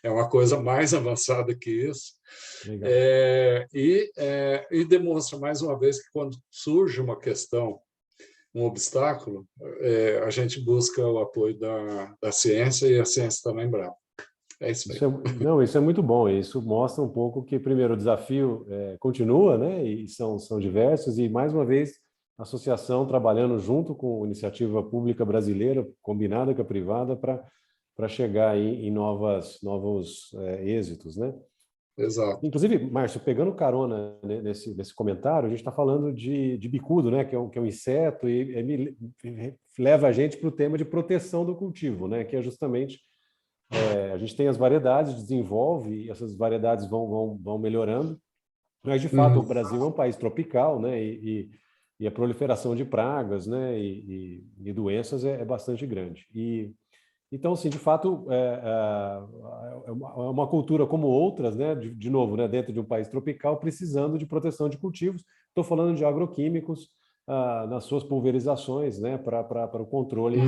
é uma coisa mais avançada que isso. E demonstra, mais uma vez, que quando surge uma questão, um obstáculo, a gente busca o apoio da ciência, e a ciência está na Embrapa. É isso aí. Isso é muito bom. Isso mostra um pouco que, primeiro, o desafio continua, né? E são diversos, e, mais uma vez, a associação trabalhando junto com a iniciativa pública brasileira, combinada com a privada, para chegar aí em novos êxitos, né? Exato. Inclusive, Márcio, pegando carona nesse comentário, a gente está falando de bicudo, né, que é um inseto, e leva a gente para o tema de proteção do cultivo, né, que é justamente a gente tem as variedades, desenvolve, e essas variedades vão melhorando, mas, de fato, o Brasil é um país tropical, né, e a proliferação de pragas, né, e doenças é bastante grande. Então, assim, de fato, é uma cultura como outras, né? De novo, né? Dentro de um país tropical, precisando de proteção de cultivos. Estou falando de agroquímicos nas suas pulverizações, né? Para o controle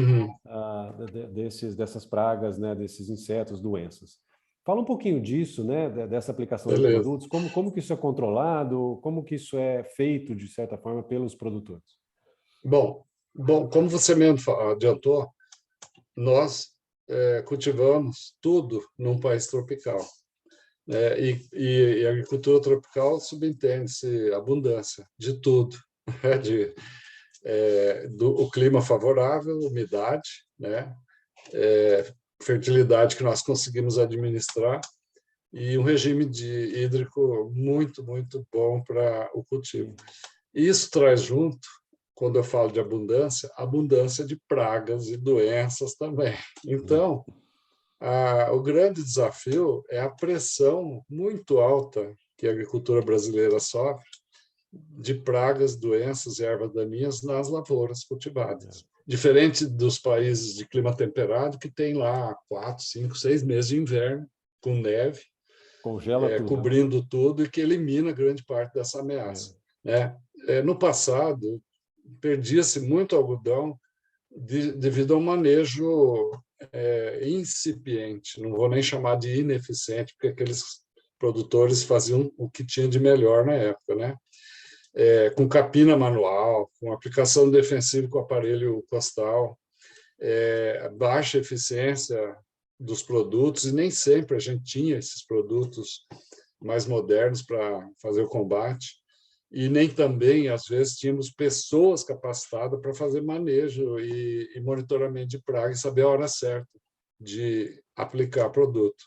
dessas pragas, né? Desses insetos, doenças. Fala um pouquinho disso, né, dessa aplicação de Beleza. produtos, como que isso é controlado, como que isso é feito, de certa forma, pelos produtores. Bom, como você mesmo adiantou, nós cultivamos tudo num país tropical. E a agricultura tropical subentende-se abundância de tudo, né? O clima favorável, umidade, né? Fertilidade que nós conseguimos administrar e um regime hídrico muito, muito bom para o cultivo. Isso traz junto, quando eu falo de abundância de pragas e doenças também. Então, o grande desafio é a pressão muito alta que a agricultura brasileira sofre de pragas, doenças e ervas daninhas nas lavouras cultivadas. Diferente dos países de clima temperado, que tem lá 4, 5, 6 meses de inverno, com neve, Congela tudo, cobrindo tudo, e que elimina grande parte dessa ameaça. No passado, perdia-se muito algodão devido ao manejo incipiente, não vou nem chamar de ineficiente, porque aqueles produtores faziam o que tinha de melhor na época, né? Com capina manual, com aplicação defensiva com aparelho costal, baixa eficiência dos produtos, e nem sempre a gente tinha esses produtos mais modernos para fazer o combate, e nem também, às vezes, tínhamos pessoas capacitadas para fazer manejo e monitoramento de praga e saber a hora certa de aplicar produto.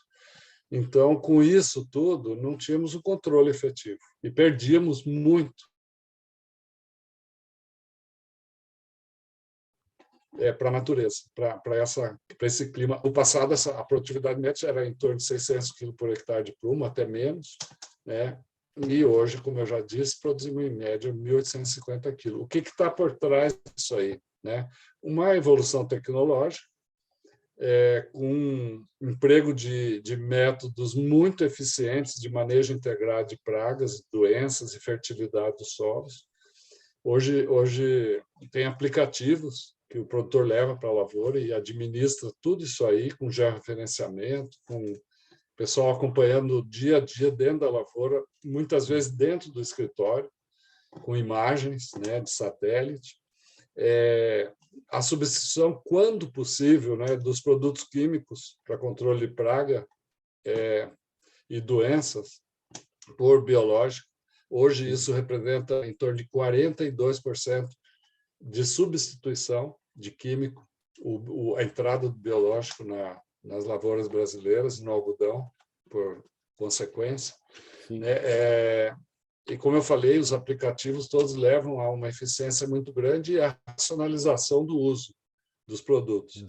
Então, com isso tudo, não tínhamos o controle efetivo e perdíamos muito para a natureza, para esse clima. No passado, a produtividade média era em torno de 600 kg por hectare de pluma, até menos, né? E hoje, como eu já disse, produzimos em média 1.850 kg. O que está por trás disso aí, né? Uma evolução tecnológica, com emprego de métodos muito eficientes de manejo integrado de pragas, doenças e fertilidade dos solos. Hoje tem aplicativos que o produtor leva para a lavoura e administra tudo isso aí com georreferenciamento, com o pessoal acompanhando dia a dia dentro da lavoura, muitas vezes dentro do escritório, com imagens, né, de satélite. A substituição, quando possível, né, dos produtos químicos para controle de praga e doenças por biológico. Hoje isso representa em torno de 42% de substituição de químico, a entrada do biológico nas lavouras brasileiras, no algodão, por consequência. E, como eu falei, os aplicativos todos levam a uma eficiência muito grande e a racionalização do uso dos produtos.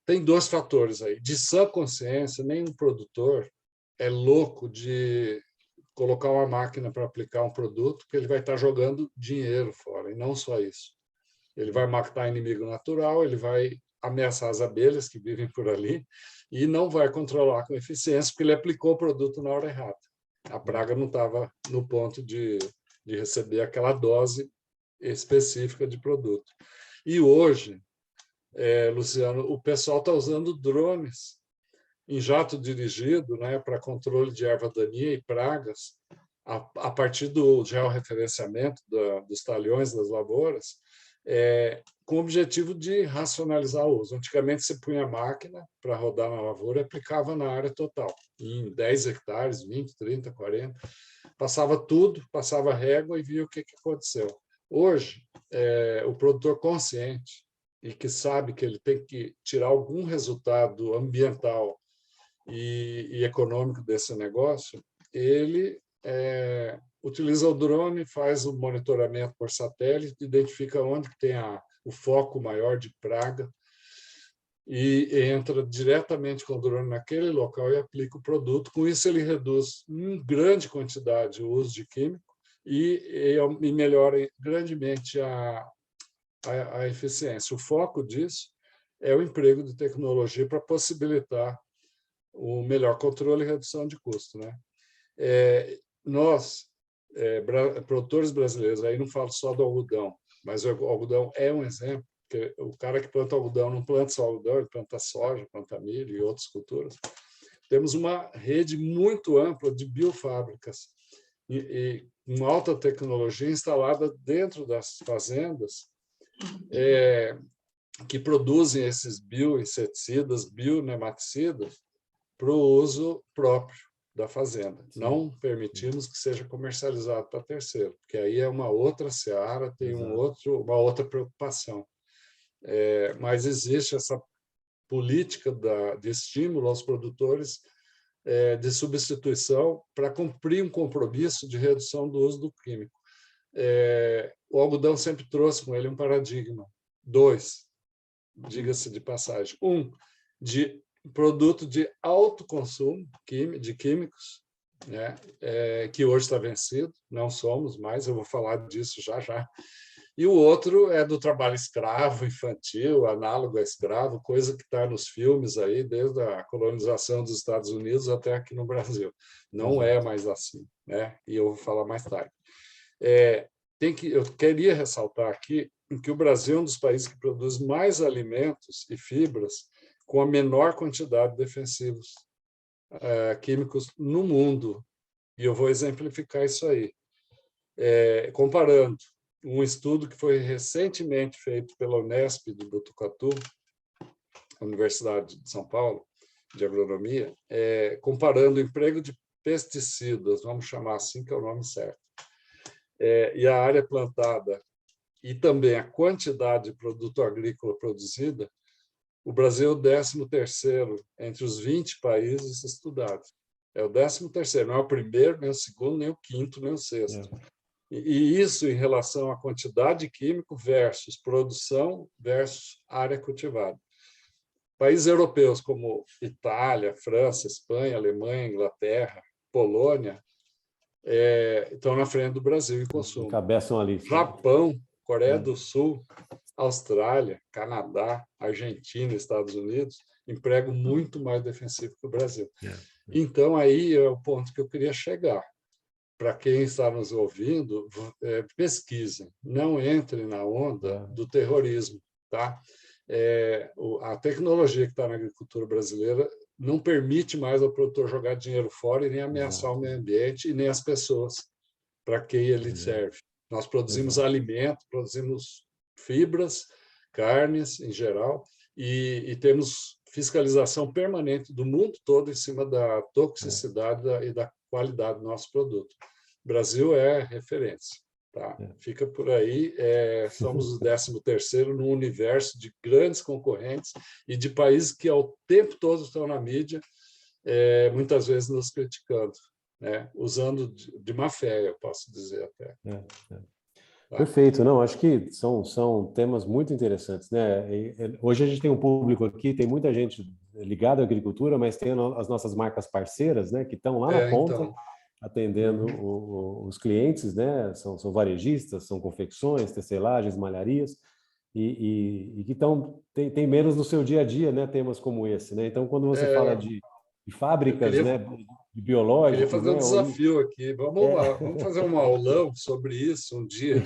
Tem dois fatores aí. De sã consciência, nenhum produtor é louco de colocar uma máquina para aplicar um produto que ele vai estar jogando dinheiro fora, e não só isso. Ele vai matar inimigo natural, ele vai ameaçar as abelhas que vivem por ali e não vai controlar com eficiência porque ele aplicou o produto na hora errada. A praga não estava no ponto de receber aquela dose específica de produto. E hoje, Luciano, o pessoal está usando drones em jato dirigido, né, para controle de erva daninha e pragas, a partir do georreferenciamento dos talhões das lavouras, com o objetivo de racionalizar o uso. Antigamente, você punha a máquina para rodar na lavoura e aplicava na área total, em 10 hectares, 20, 30, 40. Passava tudo, passava régua e via o que aconteceu. Hoje, o produtor consciente e que sabe que ele tem que tirar algum resultado ambiental e econômico desse negócio, ele utiliza o drone, faz o monitoramento por satélite, identifica onde tem o foco maior de praga e entra diretamente com o drone naquele local e aplica o produto. Com isso, ele reduz em grande quantidade o uso de químico e melhora grandemente a eficiência. O foco disso é o emprego de tecnologia para possibilitar o melhor controle e redução de custo, né? Nós, produtores brasileiros, aí não falo só do algodão, mas o algodão é um exemplo, porque o cara que planta algodão não planta só algodão, ele planta soja, planta milho e outras culturas. temos uma rede muito ampla de biofábricas e uma alta tecnologia instalada dentro das fazendas que produzem esses bioinseticidas, bionematicidas, para o uso próprio da fazenda. Sim. Não permitimos que seja comercializado para terceiro, porque aí é uma outra seara, tem uma outra preocupação. Mas existe essa política de estímulo aos produtores de substituição para cumprir um compromisso de redução do uso do químico. O algodão sempre trouxe com ele um paradigma. 2, diga-se de passagem. 1, de produto de alto consumo de químicos, né? Que hoje está vencido, não somos mais, eu vou falar disso já já. E o outro é do trabalho escravo, infantil, análogo a escravo, coisa que está nos filmes aí, desde a colonização dos Estados Unidos até aqui no Brasil. Não é mais assim, né? E eu vou falar mais tarde. Eu queria ressaltar aqui que o Brasil é um dos países que produz mais alimentos e fibras com a menor quantidade de defensivos químicos no mundo. E eu vou exemplificar isso aí. Comparando um estudo que foi recentemente feito pela Unesp de Botucatu, Universidade de São Paulo, de agronomia, comparando o emprego de pesticidas, vamos chamar assim, que é o nome certo, e a área plantada, e também a quantidade de produto agrícola produzida, o Brasil é o 13º entre os 20 países estudados. É o 13º, não é o primeiro, nem o segundo, nem o quinto, nem o sexto. E isso em relação à quantidade de químico versus produção versus área cultivada. Países europeus como Itália, França, Espanha, Alemanha, Inglaterra, Polônia, estão na frente do Brasil em consumo. Cabeçam ali. Japão, Coreia do Sul, Austrália, Canadá, Argentina, Estados Unidos empregam muito mais defensivo que o Brasil. Então, aí é o ponto que eu queria chegar. Para quem está nos ouvindo, pesquisem, não entrem na onda do terrorismo. Tá? A tecnologia que está na agricultura brasileira não permite mais ao produtor jogar dinheiro fora e nem ameaçar o meio ambiente e nem as pessoas para quem ele serve. Nós produzimos alimento, produzimos fibras, carnes em geral, e temos fiscalização permanente do mundo todo em cima da toxicidade e da qualidade do nosso produto. O Brasil é referência. Tá? Fica por aí, somos o 13º no universo de grandes concorrentes e de países que ao tempo todo estão na mídia, muitas vezes nos criticando, né? Usando de má fé, eu posso dizer até. Tá? Perfeito, não, acho que são temas muito interessantes, né? Hoje a gente tem um público aqui, tem muita gente ligada à agricultura, mas tem as nossas marcas parceiras, né, que estão lá na ponta, então, atendendo os clientes, né? São varejistas, são confecções, tecelagens, malharias, e que tem menos no seu dia a dia, né? Temas como esse, né? Então, quando você fala de fábricas, né, de biológicos... Eu queria fazer um desafio aqui. Vamos fazer um aulão sobre isso um dia.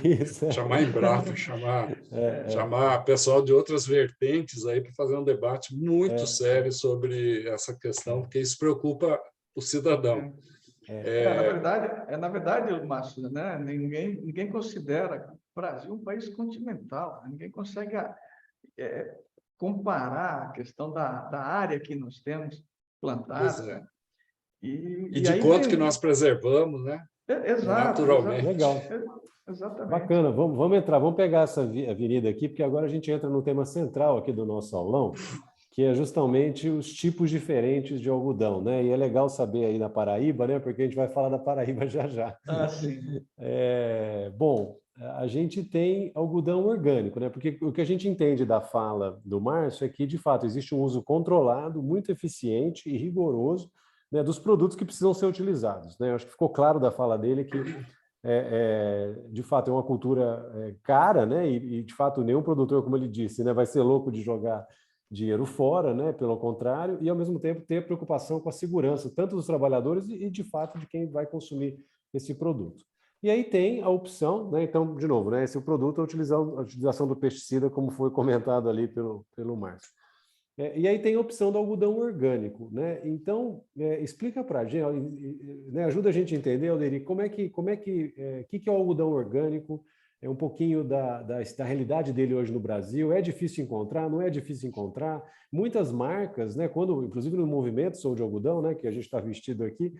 Chamar a Embrapa, chamar pessoal de outras vertentes aí para fazer um debate muito sério sobre essa questão, porque isso preocupa o cidadão. Na verdade, Márcio, né? Ninguém considera o Brasil um país continental. Ninguém consegue comparar a questão da área que nós temos plantada. E de quanto que nós preservamos, né? Exato. Naturalmente. Legal. Exatamente. Bacana. Vamos entrar, vamos pegar essa avenida aqui, porque agora a gente entra no tema central aqui do nosso aulão, que é justamente os tipos diferentes de algodão, né? E é legal saber aí na Paraíba, né? Porque a gente vai falar da Paraíba já já. Sim. Bom, a gente tem algodão orgânico, né? Porque o que a gente entende da fala do Márcio é que, de fato, existe um uso controlado, muito eficiente e rigoroso, né, dos produtos que precisam ser utilizados, né? Eu acho que ficou claro da fala dele que, de fato, é uma cultura cara, né? E, de fato, nenhum produtor, como ele disse, né, vai ser louco de jogar dinheiro fora, né? Pelo contrário, e, ao mesmo tempo, ter preocupação com a segurança, tanto dos trabalhadores e, de fato, de quem vai consumir esse produto. E aí tem a opção, né? Então, de novo, né? Esse produto, a utilização do pesticida, como foi comentado ali pelo Márcio. E aí tem a opção do algodão orgânico, né? Então, explica para a gente, né, ajuda a gente a entender, Alderi, que é o algodão orgânico, um pouquinho da realidade dele hoje no Brasil. É difícil encontrar? Não é difícil encontrar? Muitas marcas, né, inclusive no movimento Sou de Algodão, né, que a gente está vestido aqui,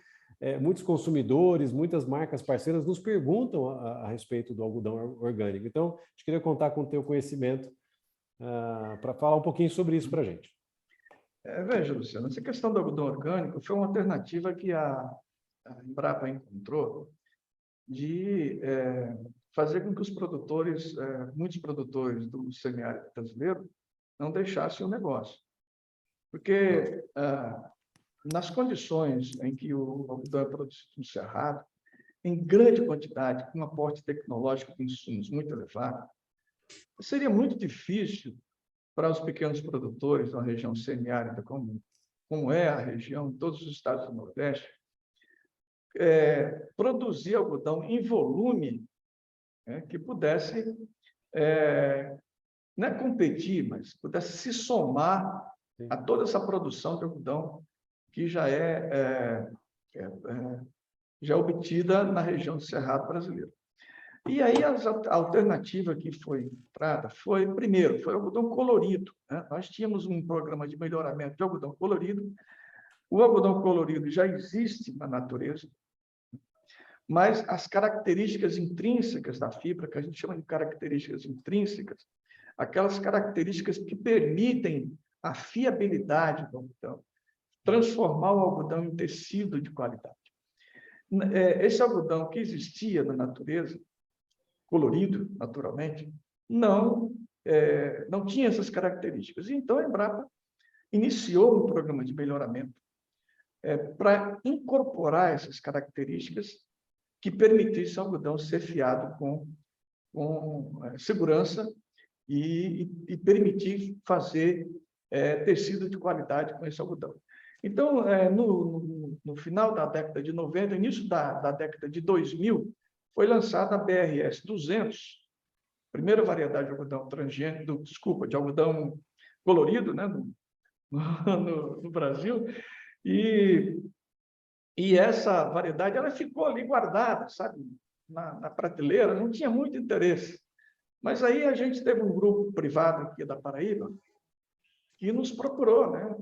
muitos consumidores, muitas marcas parceiras nos perguntam a respeito do algodão orgânico. Então, a gente queria contar com o teu conhecimento para falar um pouquinho sobre isso para a gente. Veja, Luciano, essa questão do algodão orgânico foi uma alternativa que a Embrapa encontrou de fazer com que os produtores, muitos produtores do semiárido brasileiro, não deixassem o negócio. Porque nas condições em que o algodão é produzido no Cerrado, em grande quantidade, com um aporte tecnológico de insumos muito elevado, seria muito difícil para os pequenos produtores da região semiárida, como é a região, todos os estados do Nordeste, produzir algodão em volume, que pudesse, não é competir, mas pudesse se somar a toda essa produção de algodão que já é obtida na região do Cerrado brasileiro. E aí a alternativa que foi entrada foi, primeiro, foi o algodão colorido, né? Nós tínhamos um programa de melhoramento de algodão colorido. O algodão colorido já existe na natureza, mas as características intrínsecas da fibra, que a gente chama de características intrínsecas, aquelas características que permitem a fiabilidade do algodão, transformar o algodão em tecido de qualidade. Esse algodão que existia na natureza, colorido, naturalmente, não tinha essas características. Então, a Embrapa iniciou um programa de melhoramento para incorporar essas características que permitisse ao algodão ser fiado com segurança e permitir fazer tecido de qualidade com esse algodão. Então, no final da década de 90, início da década de 2000, foi lançada a BRS 200, primeira variedade de algodão transgênico, de algodão colorido, né, no Brasil, e essa variedade ela ficou ali guardada, sabe, na prateleira, não tinha muito interesse. Mas aí a gente teve um grupo privado aqui da Paraíba que nos procurou, né,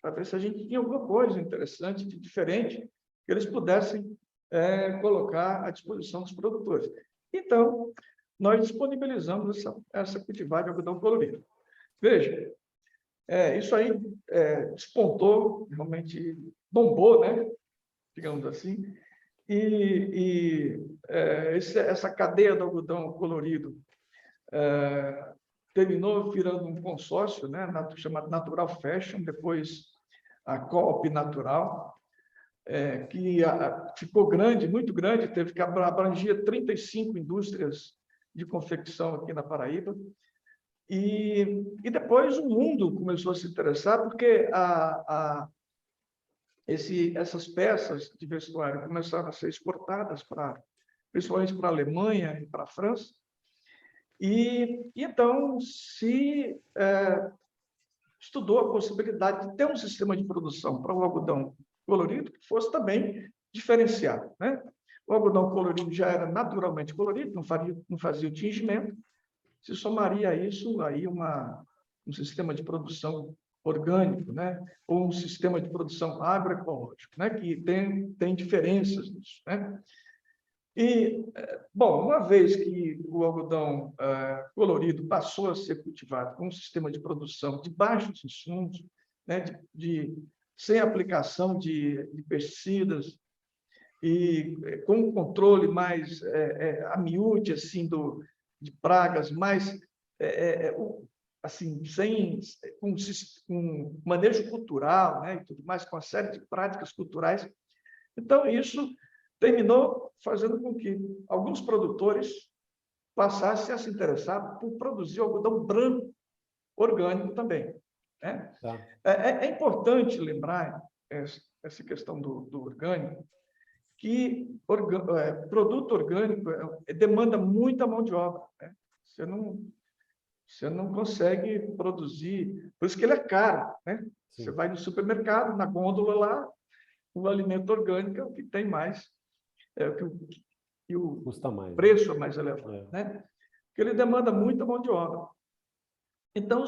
para ver se a gente tinha alguma coisa interessante, diferente, que eles pudessem colocar à disposição dos produtores. Então, nós disponibilizamos essa cultivar de algodão colorido. Veja, isso aí despontou, realmente bombou, né? Digamos assim, essa cadeia do algodão colorido terminou virando um consórcio, né, chamado Natural Fashion, depois a Coop Natural, que ficou grande, muito grande, teve que abranger 35 indústrias de confecção aqui na Paraíba. E depois o mundo começou a se interessar, porque essas peças de vestuário começaram a ser exportadas principalmente para a Alemanha e para a França. E então se estudou a possibilidade de ter um sistema de produção para o algodão colorido que fosse também diferenciado, né? O algodão colorido já era naturalmente colorido, não fazia o tingimento. Se somaria a isso aí um sistema de produção orgânico, né? Ou um sistema de produção agroecológico, né? Que tem diferenças nisso, né? E, bom, uma vez que o algodão colorido passou a ser cultivado com um sistema de produção de baixos insumos, né, sem aplicação de pesticidas e com um controle mais a miúde assim, de pragas, mais assim, com manejo cultural, né, e tudo mais, com uma série de práticas culturais. Então, isso terminou fazendo com que alguns produtores passassem a se interessar por produzir algodão branco orgânico também, né? Tá. É importante lembrar essa questão do orgânico, que produto orgânico demanda muita mão de obra, né? Você não consegue produzir, por isso que ele é caro, né? Sim. Você vai no supermercado, na gôndola lá, o alimento orgânico é o que tem mais, que o Custa mais, né? preço é mais elevado, né? Porque ele demanda muita mão de obra. Então,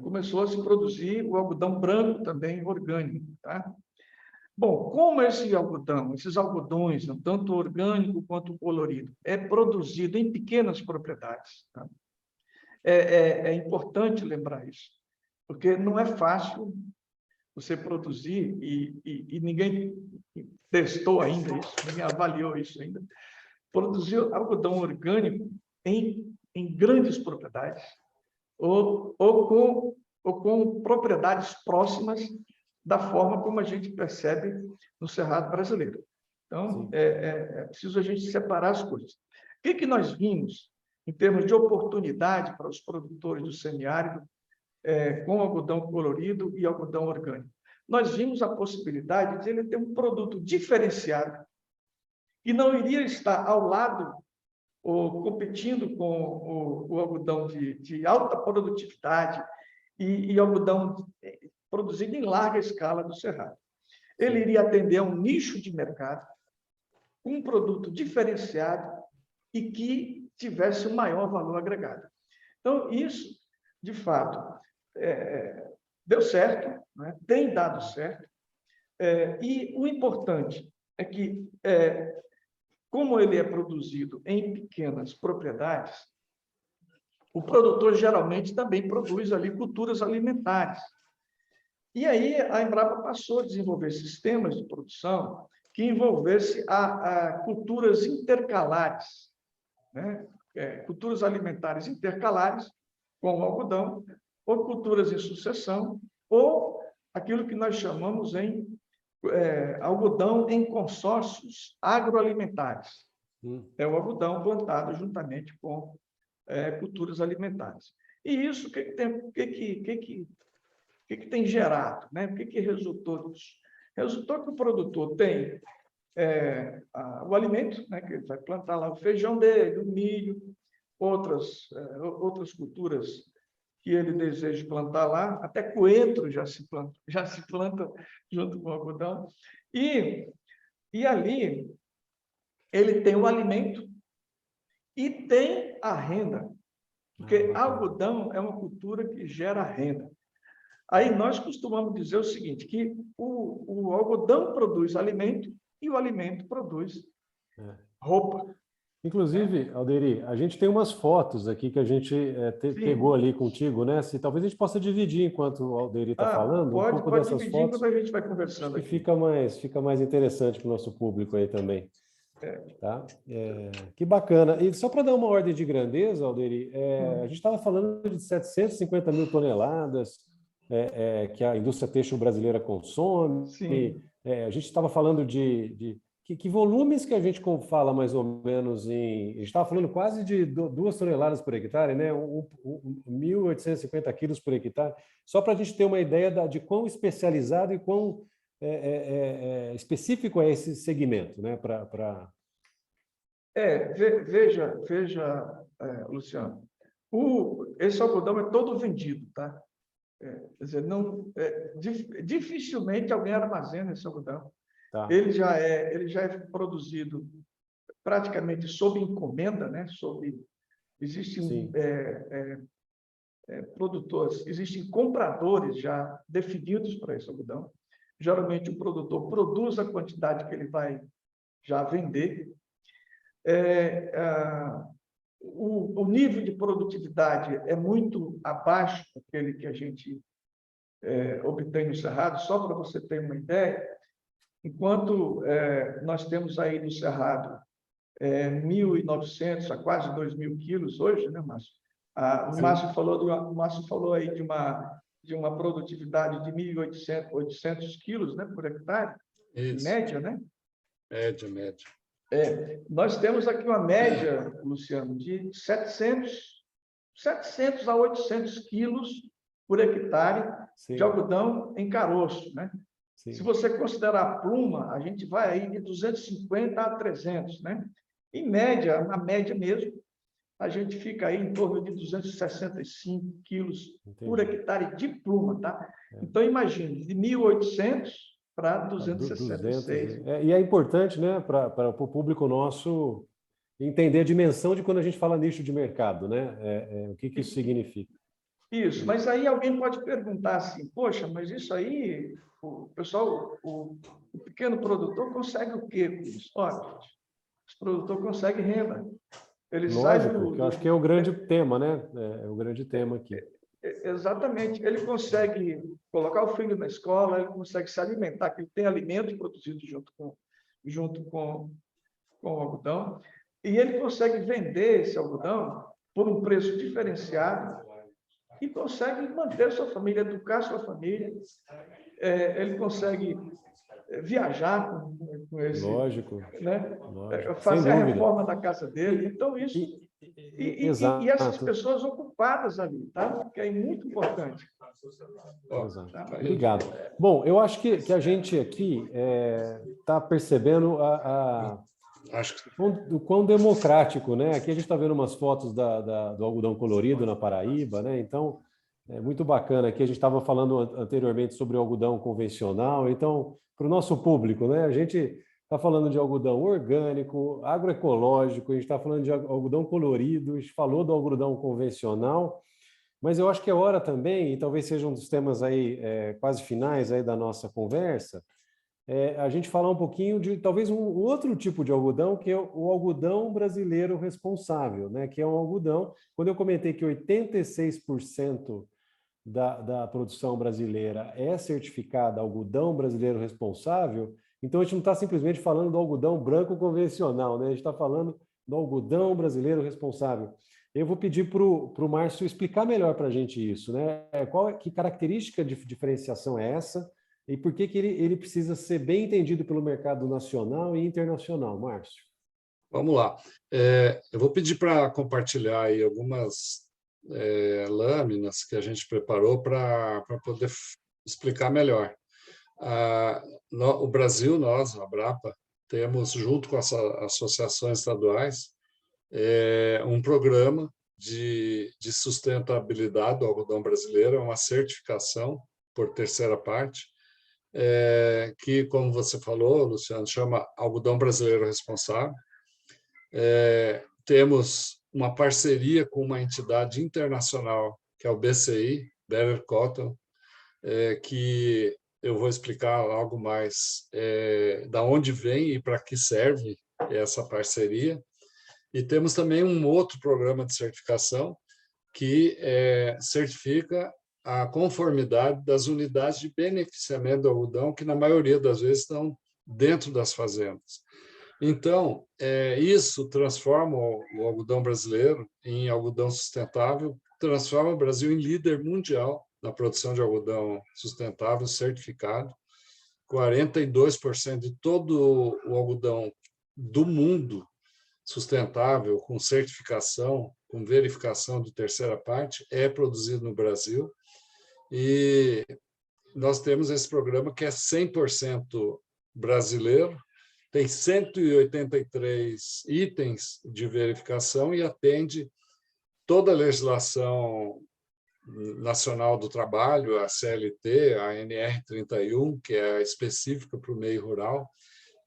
começou a se produzir o algodão branco também orgânico, tá? Bom, como esses algodões, tanto orgânico quanto colorido, é produzido em pequenas propriedades, tá? É importante lembrar isso, porque não é fácil você produzir, e ninguém testou ainda isso, ninguém avaliou isso ainda, produzir algodão orgânico em grandes propriedades, ou com propriedades próximas da forma como a gente percebe no Cerrado brasileiro. Então, é preciso a gente separar as coisas. O que nós vimos em termos de oportunidade para os produtores do semiárido com algodão colorido e algodão orgânico? Nós vimos a possibilidade de ele ter um produto diferenciado que não iria estar ao lado ou competindo com o algodão de alta produtividade e algodão produzido em larga escala do Cerrado. Ele iria atender a um nicho de mercado, um produto diferenciado e que tivesse um maior valor agregado. Então, isso, de fato, deu certo, né? Tem dado certo, e o importante é que, como ele é produzido em pequenas propriedades, o produtor geralmente também produz ali culturas alimentares. E aí a Embrapa passou a desenvolver sistemas de produção que envolvesse a culturas intercalares, né? Culturas alimentares intercalares com o algodão, ou culturas em sucessão, ou aquilo que nós chamamos em algodão em consórcios agroalimentares. É o algodão plantado juntamente com culturas alimentares. E isso, o que tem gerado? Né? O que resultou disso? Resultou que o produtor tem o alimento, né, que ele vai plantar lá o feijão dele, o milho, outras culturas que ele deseja plantar lá, até coentro já se planta junto com o algodão, e ali ele tem o alimento e tem a renda, porque algodão é uma cultura que gera renda. Aí nós costumamos dizer o seguinte, que o algodão produz alimento e o alimento produz roupa. Inclusive, Alderi, a gente tem umas fotos aqui que a gente pegou ali contigo, né? Se talvez a gente possa dividir enquanto o Alderi está falando, pode, um pouco pode dessas dividir fotos. quando a gente vai conversando Acho que aqui. fica mais interessante para o nosso público aí também. Tá? Que bacana. E só para dar uma ordem de grandeza, Alderi, a gente estava falando de 750 mil toneladas que a indústria têxtil brasileira consome. Sim. A gente estava falando que volumes que a gente fala mais ou menos em... A gente estava falando quase de 2 toneladas por hectare, né? 1.850 quilos por hectare, só para a gente ter uma ideia de quão especializado e quão específico é esse segmento, né? Veja, Luciano, esse algodão é todo vendido, tá? Quer dizer, dificilmente alguém armazena esse algodão. Tá. Ele já é produzido praticamente sob encomenda, né? Existem produtores, existem compradores já definidos para esse algodão. Geralmente o produtor produz a quantidade que ele vai já vender. O nível de produtividade é muito abaixo daquele que a gente obtém no Cerrado, só para você ter uma ideia. Enquanto nós temos aí no Cerrado 1.900 a quase 2.000 quilos hoje, né, Márcio? O Márcio falou aí de uma produtividade de 1.800 quilos, né, por hectare, em média, né? Média. Nós temos aqui uma média, Luciano, de 700 a 800 quilos por hectare de algodão em caroço, né? Sim. Se você considerar a pluma, a gente vai aí de 250 a 300, né? Em média, na média mesmo, a gente fica aí em torno de 265 quilos por Entendi. hectare de pluma, tá? Então, imagine, de 1.800 para 266. E é importante, né, para o público nosso entender a dimensão de quando a gente fala nicho de mercado, né? O que isso significa. Isso, mas aí alguém pode perguntar assim, poxa, mas isso aí, o pessoal, o pequeno produtor consegue o quê com isso? Olha, gente, o produtor consegue renda. Ele sai Lógico, que eu acho que é o grande tema, né? É o grande tema aqui. Exatamente. Ele consegue colocar o filho na escola, ele consegue se alimentar, que ele tem alimento produzido junto com o algodão, e ele consegue vender esse algodão por um preço diferenciado e consegue manter sua família, educar sua família. Ele consegue viajar com esse, lógico, né? lógico, sem Fazer a dúvida. reforma da casa dele. Então, isso... E essas Exato. pessoas ocupadas ali, tá? Que é muito importante. Exato. Tá? Obrigado. Bom, eu acho que a gente aqui está percebendo o quão democrático, né? Aqui a gente está vendo umas fotos do algodão colorido na Paraíba, né? Então, é muito bacana. Aqui a gente estava falando anteriormente sobre o algodão convencional. Então, para o nosso público, né? A gente está falando de algodão orgânico, agroecológico, a gente está falando de algodão colorido, a gente falou do algodão convencional, mas eu acho que é hora também, e talvez seja um dos temas aí quase finais aí da nossa conversa, a gente falar um pouquinho de talvez um outro tipo de algodão, que é o algodão brasileiro responsável, né? Que é um algodão, quando eu comentei que 86% da produção brasileira é certificada algodão brasileiro responsável, então a gente não está simplesmente falando do algodão branco convencional, né? A gente está falando do algodão brasileiro responsável. Eu vou pedir para o Márcio explicar melhor para a gente isso, né? Que característica de diferenciação é essa e por que ele precisa ser bem entendido pelo mercado nacional e internacional, Márcio? Vamos lá. Eu vou pedir para compartilhar aí algumas lâminas que a gente preparou para poder explicar melhor. O Brasil, nós, a Abrapa, temos, junto com as associações estaduais, um programa de sustentabilidade do algodão brasileiro, uma certificação por terceira parte, que, como você falou, Luciano, chama Algodão Brasileiro Responsável. Temos uma parceria com uma entidade internacional, que é o BCI, Better Cotton, que eu vou explicar algo mais da onde vem e para que serve essa parceria. E temos também um outro programa de certificação que certifica a conformidade das unidades de beneficiamento do algodão, que na maioria das vezes estão dentro das fazendas. Então, isso transforma o algodão brasileiro em algodão sustentável, transforma o Brasil em líder mundial na produção de algodão sustentável certificado. 42% de todo o algodão do mundo sustentável, com certificação, com verificação de terceira parte, é produzido no Brasil. E nós temos esse programa que é 100% brasileiro, tem 183 itens de verificação e atende toda a legislação nacional do trabalho, a CLT, a NR31, que é específica para o meio rural,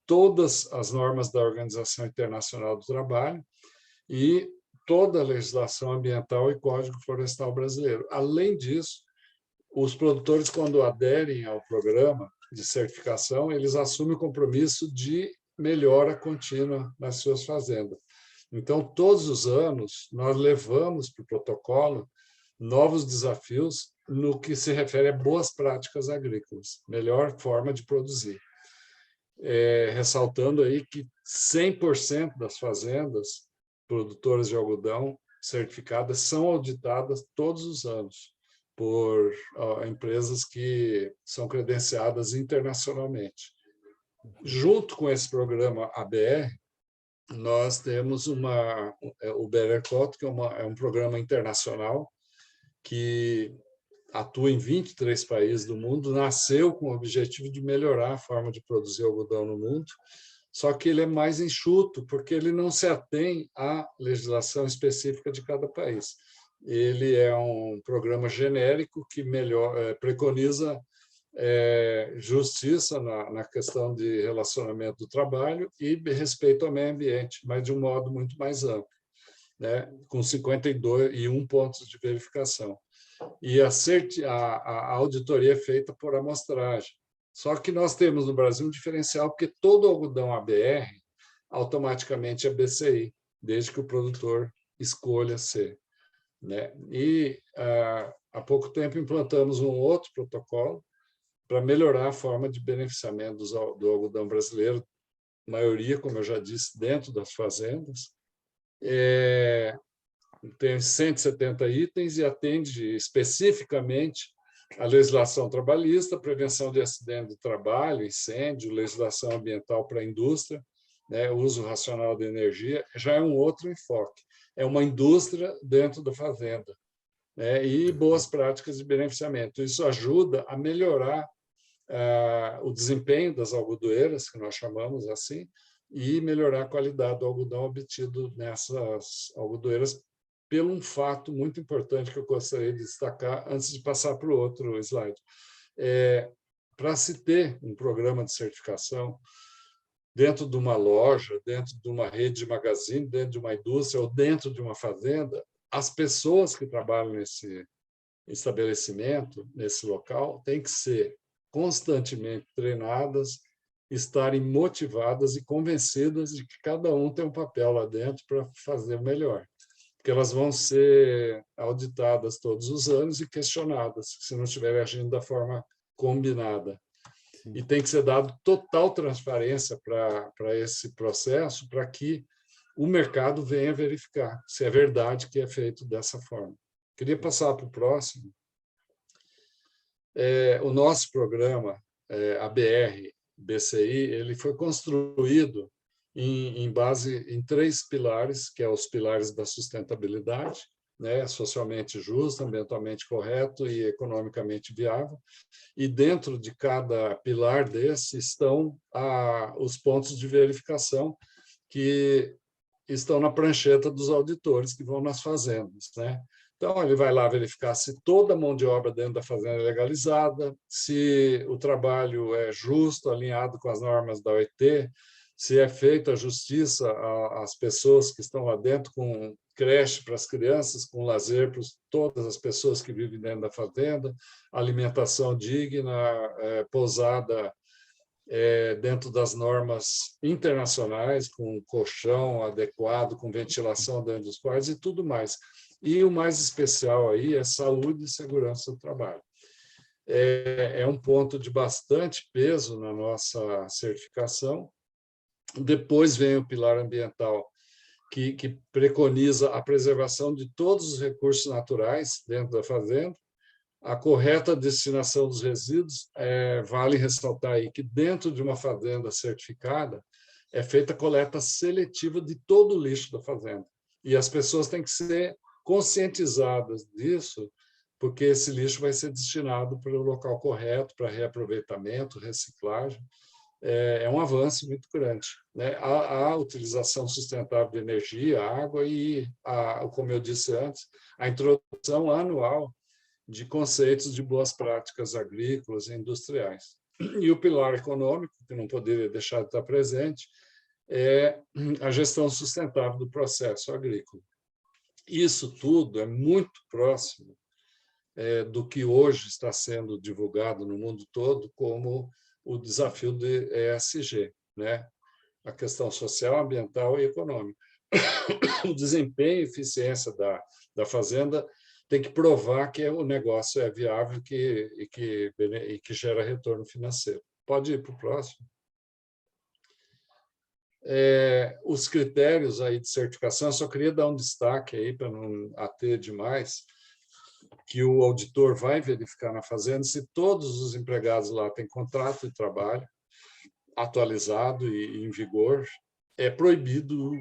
todas as normas da Organização Internacional do Trabalho e toda a legislação ambiental e Código Florestal Brasileiro. Além disso, os produtores, quando aderem ao programa de certificação, eles assumem o compromisso de melhora contínua nas suas fazendas. Então, todos os anos, nós levamos para o protocolo novos desafios no que se refere a boas práticas agrícolas, melhor forma de produzir. Ressaltando aí que 100% das fazendas produtoras de algodão certificadas são auditadas todos os anos por empresas que são credenciadas internacionalmente. Junto com esse programa ABR, nós temos o Better Cotton, que é um programa internacional que atua em 23 países do mundo, nasceu com o objetivo de melhorar a forma de produzir algodão no mundo só que ele é mais enxuto, porque ele não se atém à legislação específica de cada país. Ele é um programa genérico que preconiza justiça na questão de relacionamento do trabalho e respeito ao meio ambiente, mas de um modo muito mais amplo, né? Com 51 pontos de verificação. E a auditoria é feita por amostragem. Só que nós temos no Brasil um diferencial, porque todo algodão ABR automaticamente é BCI, desde que o produtor escolha ser, né? E há pouco tempo implantamos um outro protocolo para melhorar a forma de beneficiamento do algodão brasileiro, maioria, como eu já disse, dentro das fazendas. Tem 170 itens e atende especificamente a legislação trabalhista, prevenção de acidente de trabalho, incêndio, legislação ambiental para a indústria, né, uso racional de energia, já é um outro enfoque. É uma indústria dentro da fazenda, né, e boas práticas de beneficiamento. Isso ajuda a melhorar o desempenho das algodoeiras, que nós chamamos assim, e melhorar a qualidade do algodão obtido nessas algodoeiras, pelo um fato muito importante que eu gostaria de destacar antes de passar para o outro slide. Para se ter um programa de certificação dentro de uma loja, dentro de uma rede de magazine, dentro de uma indústria ou dentro de uma fazenda, as pessoas que trabalham nesse estabelecimento, nesse local, têm que ser constantemente treinadas, estarem motivadas e convencidas de que cada um tem um papel lá dentro para fazer o melhor. Porque elas vão ser auditadas todos os anos e questionadas, se não estiverem agindo da forma combinada. Sim. E tem que ser dado total transparência para esse processo, para que o mercado venha verificar se é verdade que é feito dessa forma. Queria passar para o próximo. O nosso programa, ABR-BCI, ele foi construído em base em 3 pilares, que são os pilares da sustentabilidade, né, socialmente justo, ambientalmente correto e economicamente viável. E dentro de cada pilar desse estão os pontos de verificação que estão na prancheta dos auditores que vão nas fazendas, né? Então, ele vai lá verificar se toda a mão de obra dentro da fazenda é legalizada, se o trabalho é justo, alinhado com as normas da OIT, se é feita a justiça às pessoas que estão lá dentro, com creche para as crianças, com lazer para todas as pessoas que vivem dentro da fazenda, alimentação digna, pousada dentro das normas internacionais, com colchão adequado, com ventilação dentro dos quartos e tudo mais. E o mais especial aí é saúde e segurança do trabalho. É um ponto de bastante peso na nossa certificação. Depois vem o pilar ambiental, que preconiza a preservação de todos os recursos naturais dentro da fazenda, a correta destinação dos resíduos. Vale ressaltar aí que dentro de uma fazenda certificada é feita a coleta seletiva de todo o lixo da fazenda. E as pessoas têm que ser conscientizadas disso, porque esse lixo vai ser destinado para o local correto, para reaproveitamento, reciclagem. É um avanço muito grande, né? A utilização sustentável de energia, água e, como eu disse antes, a introdução anual de conceitos de boas práticas agrícolas e industriais. E o pilar econômico, que não poderia deixar de estar presente, é a gestão sustentável do processo agrícola. Isso tudo é muito próximo do que hoje está sendo divulgado no mundo todo como o desafio de ESG, né? A questão social, ambiental e econômica. O desempenho e eficiência da fazenda tem que provar que o negócio é viável e que gera retorno financeiro. Pode ir para o próximo. Os critérios aí de certificação, eu só queria dar um destaque aí para não ater demais, que o auditor vai verificar na fazenda se todos os empregados lá têm contrato de trabalho atualizado e em vigor. É proibido,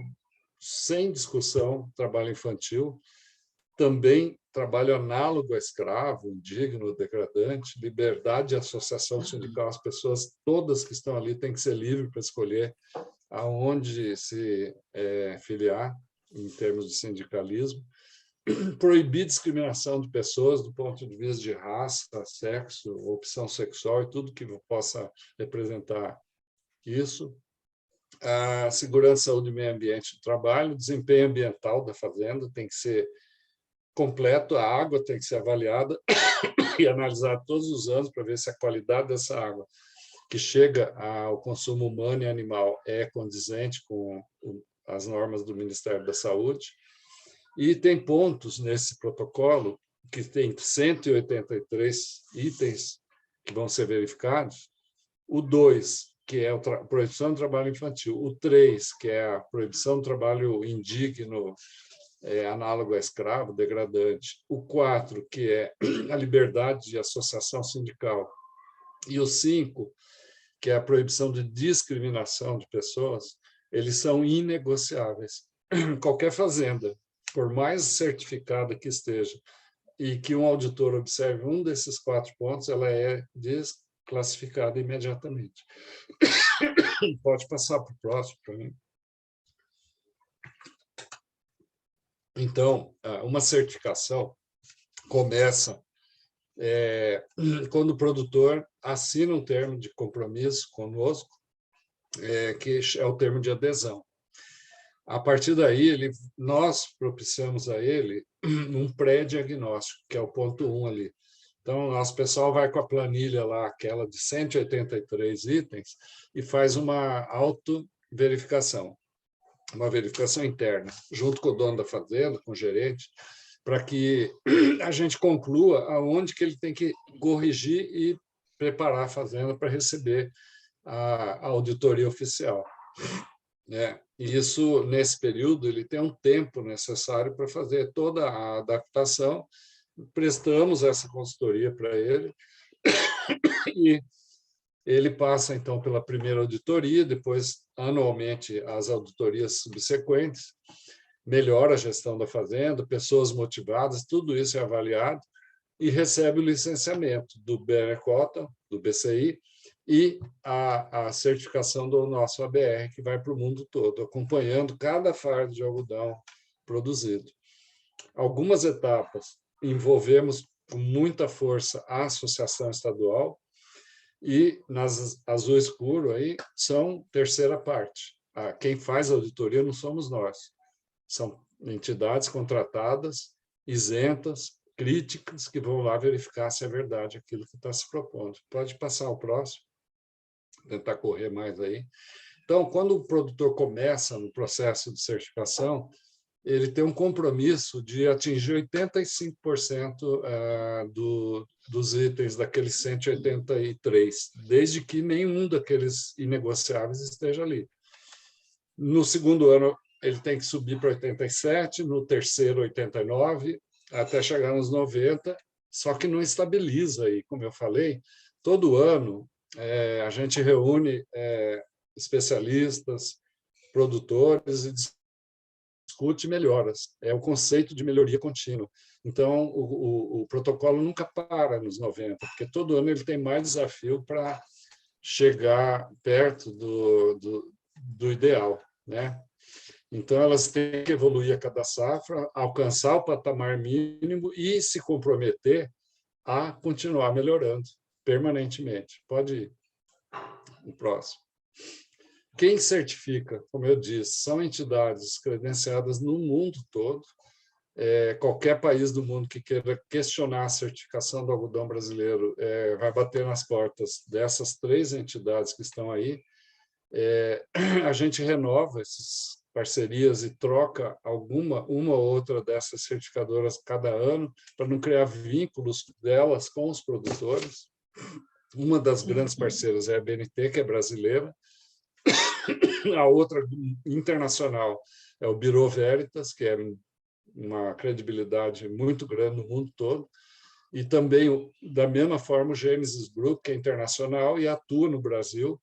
sem discussão, trabalho infantil, também trabalho análogo a escravo, indigno, degradante, liberdade de associação sindical. As pessoas todas que estão ali têm que ser livres para escolher aonde se filiar, em termos de sindicalismo, proibir discriminação de pessoas do ponto de vista de raça, sexo, opção sexual e tudo que possa representar isso. A segurança, saúde e meio ambiente do trabalho, desempenho ambiental da fazenda tem que ser completo, a água tem que ser avaliada e analisada todos os anos para ver se a qualidade dessa água que chega ao consumo humano e animal é condizente com as normas do Ministério da Saúde. E tem pontos nesse protocolo que tem 183 itens que vão ser verificados. O 2, que é a proibição do trabalho infantil. O 3, que é a proibição do trabalho indigno, análogo a escravo, degradante. O 4, que é a liberdade de associação sindical. E o 5, que é a proibição de discriminação de pessoas, eles são inegociáveis. Qualquer fazenda, por mais certificada que esteja, e que um auditor observe um desses 4 pontos, ela é desclassificada imediatamente. Pode passar para o próximo, para mim. Então, uma certificação começa quando o produtor assina um termo de compromisso conosco, que é o termo de adesão. A partir daí, nós propiciamos a ele um pré-diagnóstico, que é o ponto 1 ali. Então, o nosso pessoal vai com a planilha lá, aquela de 183 itens, e faz uma auto-verificação, uma verificação interna, junto com o dono da fazenda, com o gerente, para que a gente conclua aonde que ele tem que corrigir e preparar a fazenda para receber a auditoria oficial. E isso, nesse período, ele tem um tempo necessário para fazer toda a adaptação. Prestamos essa consultoria para ele e ele passa, então, pela primeira auditoria, depois, anualmente, as auditorias subsequentes, melhora a gestão da fazenda, pessoas motivadas, tudo isso é avaliado e recebe o licenciamento do BNCOTA, do BCI, e a certificação do nosso ABR, que vai para o mundo todo, acompanhando cada fardo de algodão produzido. Algumas etapas envolvemos com muita força a associação estadual, e nas azul escuro aí são terceira parte. Quem faz a auditoria não somos nós, são entidades contratadas, isentas, críticas, que vão lá verificar se é verdade aquilo que está se propondo. Pode passar o próximo, tentar correr mais aí. Então, quando o produtor começa no processo de certificação, ele tem um compromisso de atingir 85% dos itens daqueles 183, desde que nenhum daqueles inegociáveis esteja ali. No segundo ano, ele tem que subir para 87, no terceiro, 89, até chegar nos 90, só que não estabiliza aí, como eu falei. Todo ano, a gente reúne especialistas, produtores e discute melhoras. É o conceito de melhoria contínua. Então, o protocolo nunca para nos 90, porque todo ano ele tem mais desafio para chegar perto do ideal, né? Então, elas têm que evoluir a cada safra, alcançar o patamar mínimo e se comprometer a continuar melhorando permanentemente. Pode ir. O próximo. Quem certifica, como eu disse, são entidades credenciadas no mundo todo. Qualquer país do mundo que queira questionar a certificação do algodão brasileiro vai bater nas portas dessas 3 entidades que estão aí. A gente renova essas parcerias e troca uma ou outra dessas certificadoras cada ano, para não criar vínculos delas com os produtores. Uma das grandes parceiras é a BNT, que é brasileira. A outra, internacional, é o Bureau Veritas, que é uma credibilidade muito grande no mundo todo. E também, da mesma forma, o Genesis Group, que é internacional e atua no Brasil,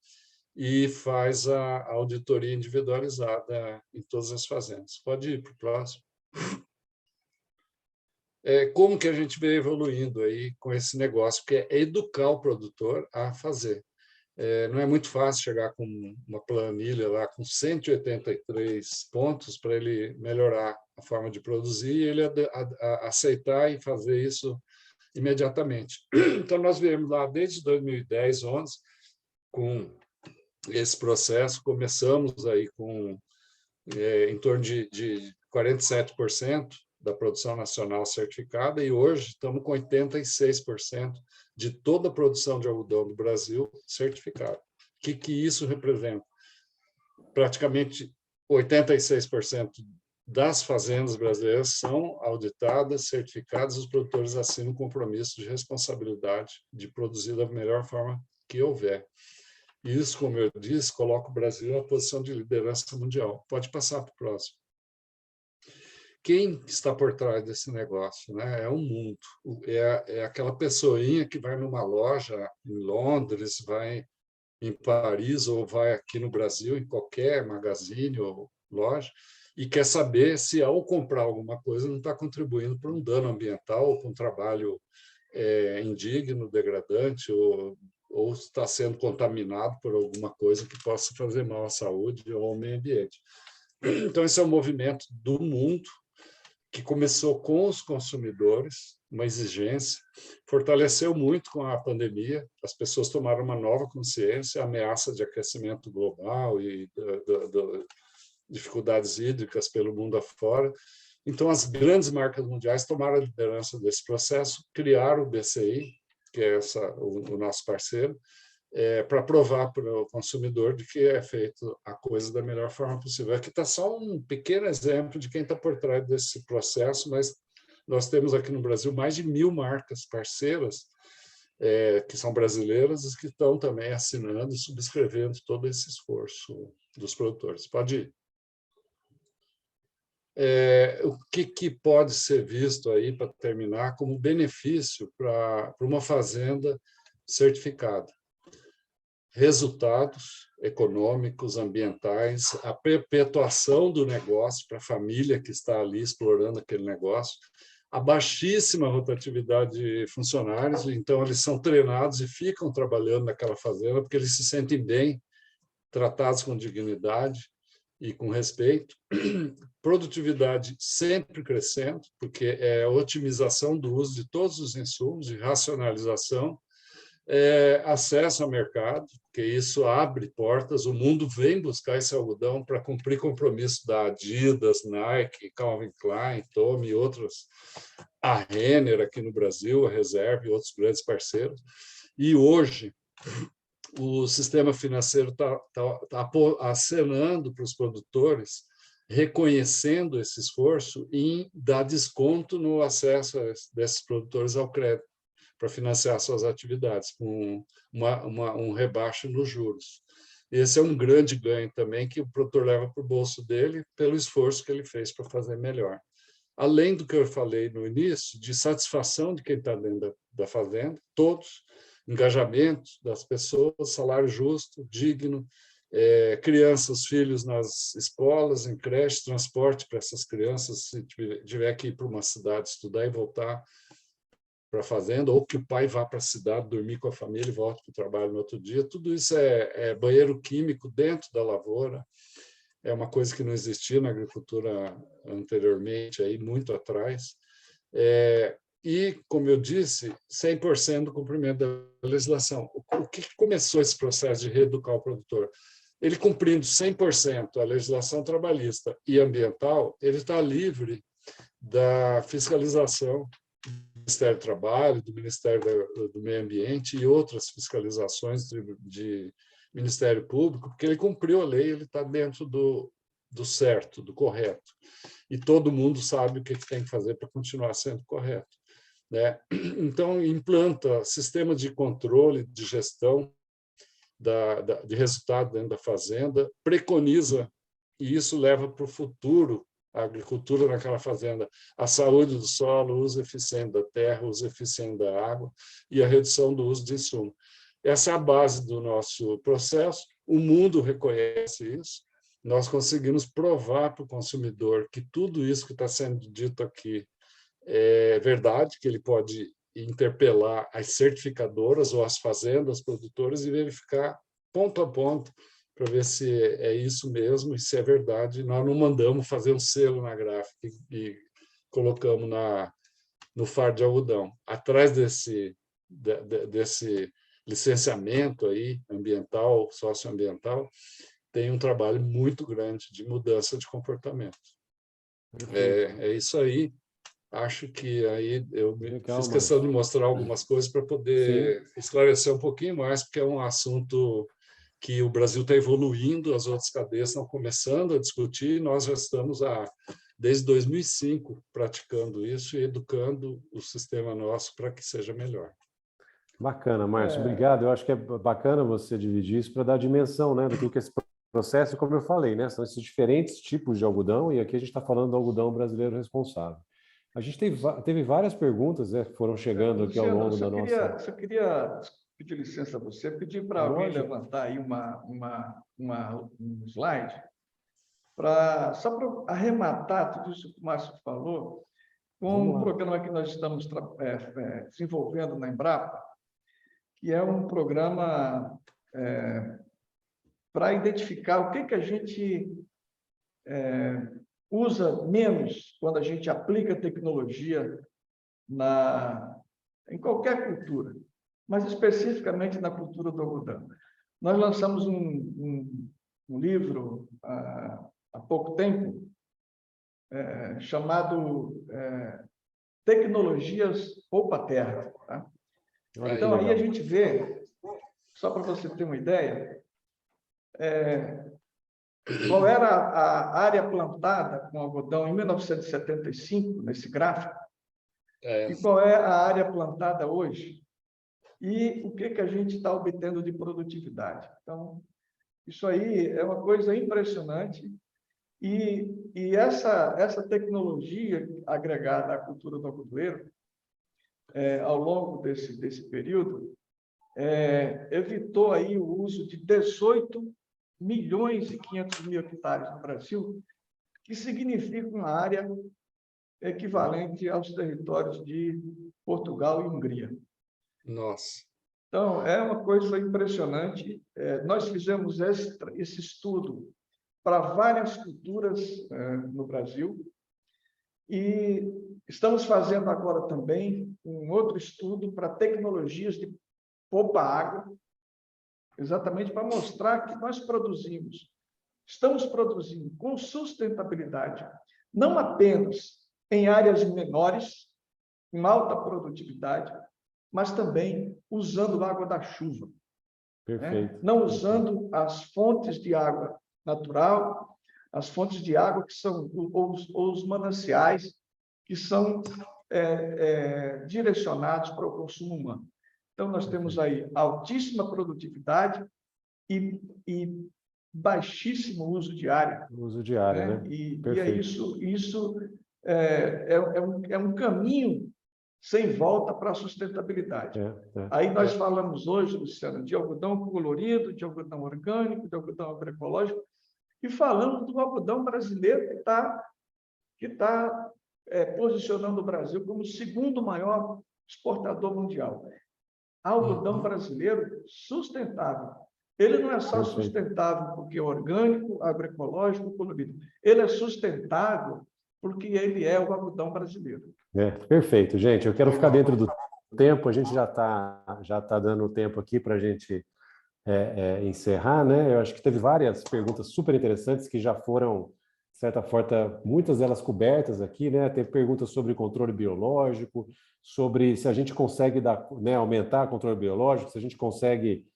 e faz a auditoria individualizada em todas as fazendas. Pode ir para o próximo. Como que a gente vem evoluindo aí com esse negócio, que é educar o produtor a fazer. Não é muito fácil chegar com uma planilha lá com 183 pontos para ele melhorar a forma de produzir e ele aceitar e fazer isso imediatamente. Então, nós viemos lá desde 2010, 11, com esse processo, começamos aí com em torno de 47% da produção nacional certificada e hoje estamos com 86% de toda a produção de algodão do Brasil certificada. O que isso representa? Praticamente 86% das fazendas brasileiras são auditadas, certificadas, os produtores assinam um compromisso de responsabilidade de produzir da melhor forma que houver. E isso, como eu disse, coloca o Brasil na posição de liderança mundial. Pode passar para o próximo. Quem está por trás desse negócio, né? É o mundo. É aquela pessoinha que vai numa loja em Londres, vai em Paris ou vai aqui no Brasil, em qualquer magazine ou loja, e quer saber se, ao comprar alguma coisa, não está contribuindo para um dano ambiental ou para um trabalho indigno, degradante, ou está sendo contaminado por alguma coisa que possa fazer mal à saúde ou ao meio ambiente. Então, esse é um movimento do mundo que começou com os consumidores, uma exigência, fortaleceu muito com a pandemia, as pessoas tomaram uma nova consciência, a ameaça de aquecimento global e dificuldades hídricas pelo mundo afora. Então, as grandes marcas mundiais tomaram a liderança desse processo, criaram o BCI, que é o nosso parceiro, para provar para o consumidor de que é feito a coisa da melhor forma possível. Aqui está só um pequeno exemplo de quem está por trás desse processo, mas nós temos aqui no Brasil mais de 1.000 marcas parceiras que são brasileiras e que estão também assinando e subscrevendo todo esse esforço dos produtores. Pode ir. O que pode ser visto aí, para terminar, como benefício para uma fazenda certificada? Resultados econômicos, ambientais, a perpetuação do negócio para a família que está ali explorando aquele negócio, a baixíssima rotatividade de funcionários, então eles são treinados e ficam trabalhando naquela fazenda porque eles se sentem bem, tratados com dignidade e com respeito, produtividade sempre crescendo, porque é a otimização do uso de todos os insumos, de racionalização, acesso ao mercado, porque isso abre portas, o mundo vem buscar esse algodão para cumprir compromisso da Adidas, Nike, Calvin Klein, Tommy e outras, a Renner aqui no Brasil, a Reserve e outros grandes parceiros. E hoje o sistema financeiro está acenando para os produtores, reconhecendo esse esforço em dar desconto no acesso desses produtores ao crédito, para financiar suas atividades, com um rebaixo nos juros. Esse é um grande ganho também que o produtor leva para o bolso dele pelo esforço que ele fez para fazer melhor. Além do que eu falei no início, de satisfação de quem está dentro da fazenda, todos, engajamento das pessoas, salário justo, digno, crianças, filhos nas escolas, em creche, transporte para essas crianças, se tiver que ir para uma cidade estudar e voltar para a fazenda, ou que o pai vá para a cidade dormir com a família e volte para o trabalho no outro dia. Tudo isso é banheiro químico dentro da lavoura, é uma coisa que não existia na agricultura anteriormente, aí, muito atrás. E, como eu disse, 100% do cumprimento da legislação. O que começou esse processo de reeducar o produtor? Ele cumprindo 100% a legislação trabalhista e ambiental, ele está livre da fiscalização do Ministério do Trabalho, do Ministério do Meio Ambiente e outras fiscalizações de Ministério Público, porque ele cumpriu a lei, ele está dentro do certo, do correto. E todo mundo sabe o que tem que fazer para continuar sendo correto, né? Então, implanta sistema de controle, de gestão de resultado dentro da fazenda, preconiza, e isso leva para o futuro a agricultura naquela fazenda, a saúde do solo, o uso eficiente da terra, o uso eficiente da água e a redução do uso de insumo. Essa é a base do nosso processo, o mundo reconhece isso, nós conseguimos provar para o consumidor que tudo isso que está sendo dito aqui é verdade, que ele pode interpelar as certificadoras ou as fazendas produtoras e verificar ponto a ponto, para ver se é isso mesmo e se é verdade. Nós não mandamos fazer um selo na gráfica e colocamos no fardo de algodão. Atrás desse licenciamento aí, ambiental, socioambiental, tem um trabalho muito grande de mudança de comportamento. É isso aí. Acho que aí eu Legal, fiz questão de Márcio. mostrar algumas coisas para poder esclarecer um pouquinho mais, porque é um assunto que o Brasil está evoluindo, as outras cadeias estão começando a discutir, nós já estamos desde 2005 praticando isso e educando o sistema nosso para que seja melhor. Bacana, Márcio, obrigado. Eu acho que é bacana você dividir isso para dar dimensão, né, do que esse processo, como eu falei, né, são esses diferentes tipos de algodão, e aqui a gente está falando do algodão brasileiro responsável. A gente teve várias perguntas, né, que foram chegando aqui ao longo da nossa... Eu queria pedir licença a você, pedir para alguém levantar aí um slide, só para arrematar tudo isso que o Márcio falou, com um programa que nós estamos desenvolvendo na Embrapa, que é um programa para identificar o que a gente usa menos quando a gente aplica tecnologia em qualquer cultura, mas especificamente na cultura do algodão. Nós lançamos um livro há pouco tempo, chamado Tecnologias Poupa Terra. Tá? Então, aí a gente vê, só para você ter uma ideia, qual era a área plantada com algodão em 1975, nesse gráfico, e qual é a área plantada hoje, e o que a gente está obtendo de produtividade. Então, isso aí é uma coisa impressionante, e essa tecnologia agregada à cultura do algodoeiro, ao longo desse período, evitou aí o uso de 18 milhões e 500 mil hectares no Brasil, que significa uma área equivalente aos territórios de Portugal e Hungria. Nossa! Então, é uma coisa impressionante. Nós fizemos esse estudo para várias culturas no Brasil e estamos fazendo agora também um outro estudo para tecnologias de poupa-água, exatamente para mostrar que nós estamos produzindo com sustentabilidade, não apenas em áreas menores, com alta produtividade, mas também usando água da chuva. Perfeito. Né? Não usando as fontes de água natural, as fontes de água que são os mananciais que são direcionados para o consumo humano. Então, nós temos aí altíssima produtividade e baixíssimo uso de área. Uso de área, né? E Perfeito. isso é um caminho sem volta para a sustentabilidade. Aí nós falamos hoje, Luciano, de algodão colorido, de algodão orgânico, de algodão agroecológico, e falamos do algodão brasileiro que está posicionando o Brasil como o segundo maior exportador mundial. Algodão brasileiro sustentável. Ele não é só sustentável porque é orgânico, agroecológico, colorido. Ele é sustentável porque ele é o algodão brasileiro. Perfeito, gente. Eu quero ficar dentro do tempo. A gente já tá dando tempo aqui para a gente encerrar, né? Eu acho que teve várias perguntas super interessantes que já foram, de certa forma, muitas delas cobertas aqui, né? Tem perguntas sobre controle biológico, sobre se a gente consegue aumentar o controle biológico, se a gente consegue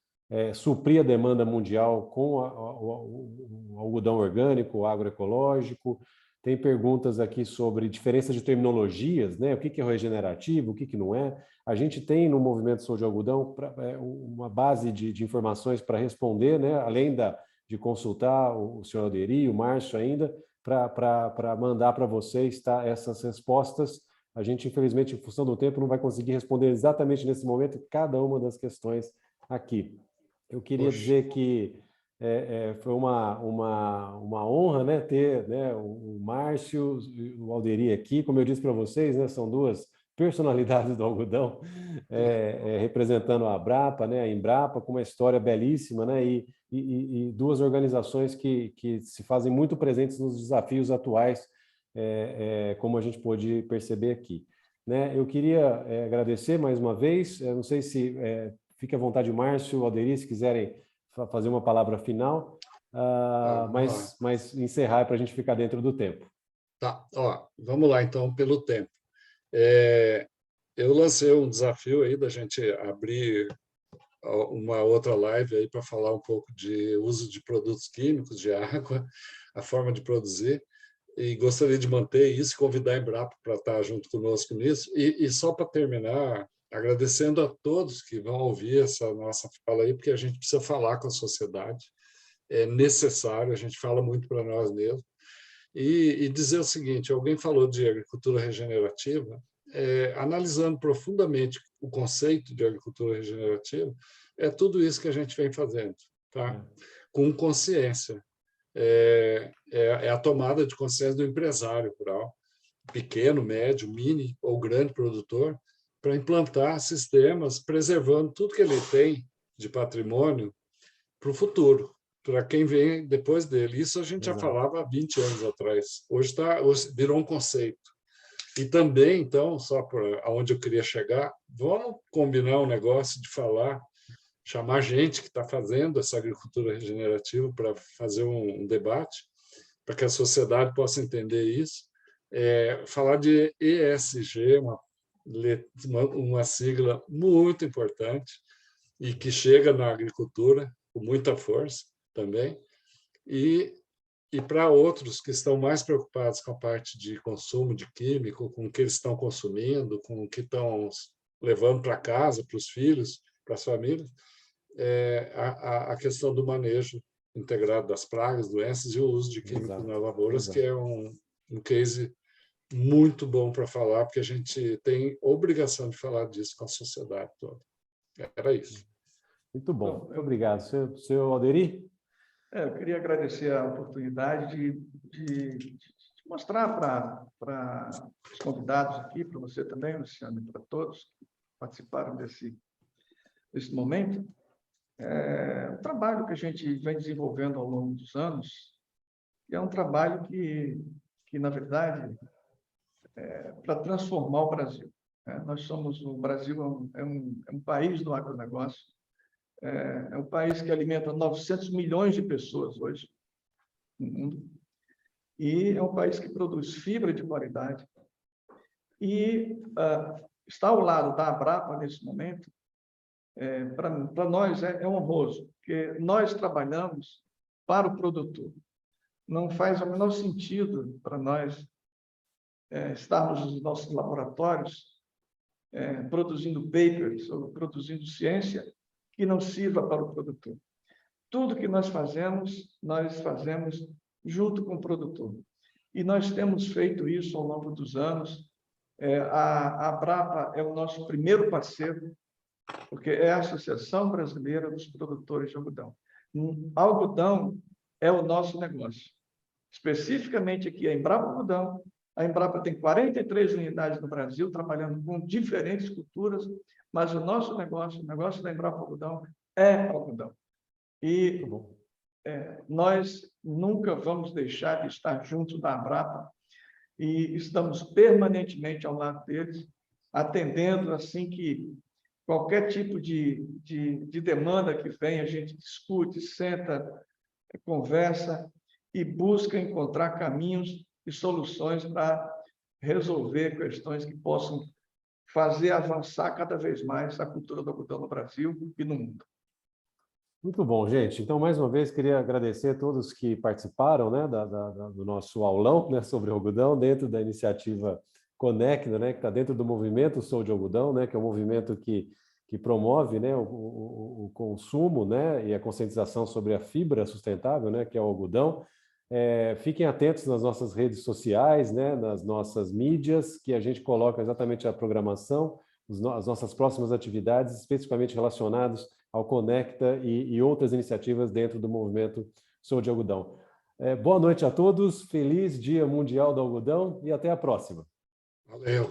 suprir a demanda mundial com o algodão orgânico, o agroecológico. Tem perguntas aqui sobre diferença de terminologias, né? O que é regenerativo, o que não é. A gente tem no Movimento Sou de Algodão uma base de informações para responder, né? Além de consultar o senhor Alderi, o Márcio ainda, para mandar para vocês essas respostas. A gente, infelizmente, em função do tempo, não vai conseguir responder exatamente nesse momento cada uma das questões aqui. Eu queria dizer que foi uma honra, né, ter, né, o Márcio e o Alderi aqui. Como eu disse para vocês, né, são duas personalidades do algodão, representando a Abrapa, né, a Embrapa, com uma história belíssima, né, e duas organizações que se fazem muito presentes nos desafios atuais, como a gente pôde perceber aqui. Né? Eu queria agradecer mais uma vez, não sei se fique à vontade, Márcio, Alderi, se quiserem fazer uma palavra final, mas encerrar para a gente ficar dentro do tempo. Tá, ó, vamos lá então pelo tempo. Eu lancei um desafio aí da gente abrir uma outra live aí para falar um pouco de uso de produtos químicos, de água, a forma de produzir, e gostaria de manter isso, convidar a Embrapa para estar junto conosco nisso. E só para terminar, agradecendo a todos que vão ouvir essa nossa fala aí, porque a gente precisa falar com a sociedade, é necessário, a gente fala muito para nós mesmos. E dizer o seguinte, alguém falou de agricultura regenerativa, analisando profundamente o conceito de agricultura regenerativa, é tudo isso que a gente vem fazendo, tá? Com consciência. É a tomada de consciência do empresário rural, pequeno, médio, mini ou grande produtor, para implantar sistemas preservando tudo que ele tem de patrimônio para o futuro, para quem vem depois dele. Isso a gente já falava há 20 anos atrás. Hoje virou um conceito. E também, então, só para onde eu queria chegar, vamos combinar um negócio de falar, chamar gente que está fazendo essa agricultura regenerativa para fazer um debate, para que a sociedade possa entender isso. Falar de ESG, uma sigla muito importante e que chega na agricultura com muita força também. E para outros que estão mais preocupados com a parte de consumo de químico, com o que eles estão consumindo, com o que estão levando para casa, para os filhos, para as famílias, a questão do manejo integrado das pragas, doenças e o uso de químicos nas lavouras, que é um case muito bom para falar, porque a gente tem obrigação de falar disso com a sociedade toda. Era isso. Muito bom. Muito obrigado. Seu Alderi? Eu queria agradecer a oportunidade de mostrar para os convidados aqui, para você também, Luciano, e para todos que participaram desse momento, o trabalho que a gente vem desenvolvendo ao longo dos anos, é um trabalho que na verdade, para transformar o Brasil. O Brasil é um país do agronegócio, é um país que alimenta 900 milhões de pessoas hoje no mundo, e é um país que produz fibra de qualidade, e está ao lado da Abrapa nesse momento. Para nós é honroso, porque nós trabalhamos para o produtor. Não faz o menor sentido para nós estarmos nos nossos laboratórios produzindo papers ou produzindo ciência que não sirva para o produtor. Tudo que nós fazemos junto com o produtor. E nós temos feito isso ao longo dos anos. A Abrapa é o nosso primeiro parceiro, porque é a Associação Brasileira dos Produtores de Algodão. Algodão é o nosso negócio. Especificamente aqui, a Embrapa Algodão. A Embrapa tem 43 unidades no Brasil, trabalhando com diferentes culturas, mas o nosso negócio, o negócio da Embrapa Algodão, é algodão. E nós nunca vamos deixar de estar junto da Embrapa e estamos permanentemente ao lado deles, atendendo assim que qualquer tipo de demanda que vem, a gente discute, senta, conversa e busca encontrar caminhos e soluções para resolver questões que possam fazer avançar cada vez mais a cultura do algodão no Brasil e no mundo. Muito bom, gente. Então, mais uma vez, queria agradecer a todos que participaram, né, do nosso aulão, né, sobre algodão, dentro da iniciativa Conecta, né, que está dentro do movimento Sou de Algodão, né, que é um movimento que promove, né, o consumo, né, e a conscientização sobre a fibra sustentável, né, que é o algodão. Fiquem atentos nas nossas redes sociais, né, nas nossas mídias, que a gente coloca exatamente a programação, as nossas próximas atividades, especificamente relacionadas ao Conecta e outras iniciativas dentro do movimento Sou de Algodão. Boa noite a todos, feliz Dia Mundial do Algodão e até a próxima. Valeu.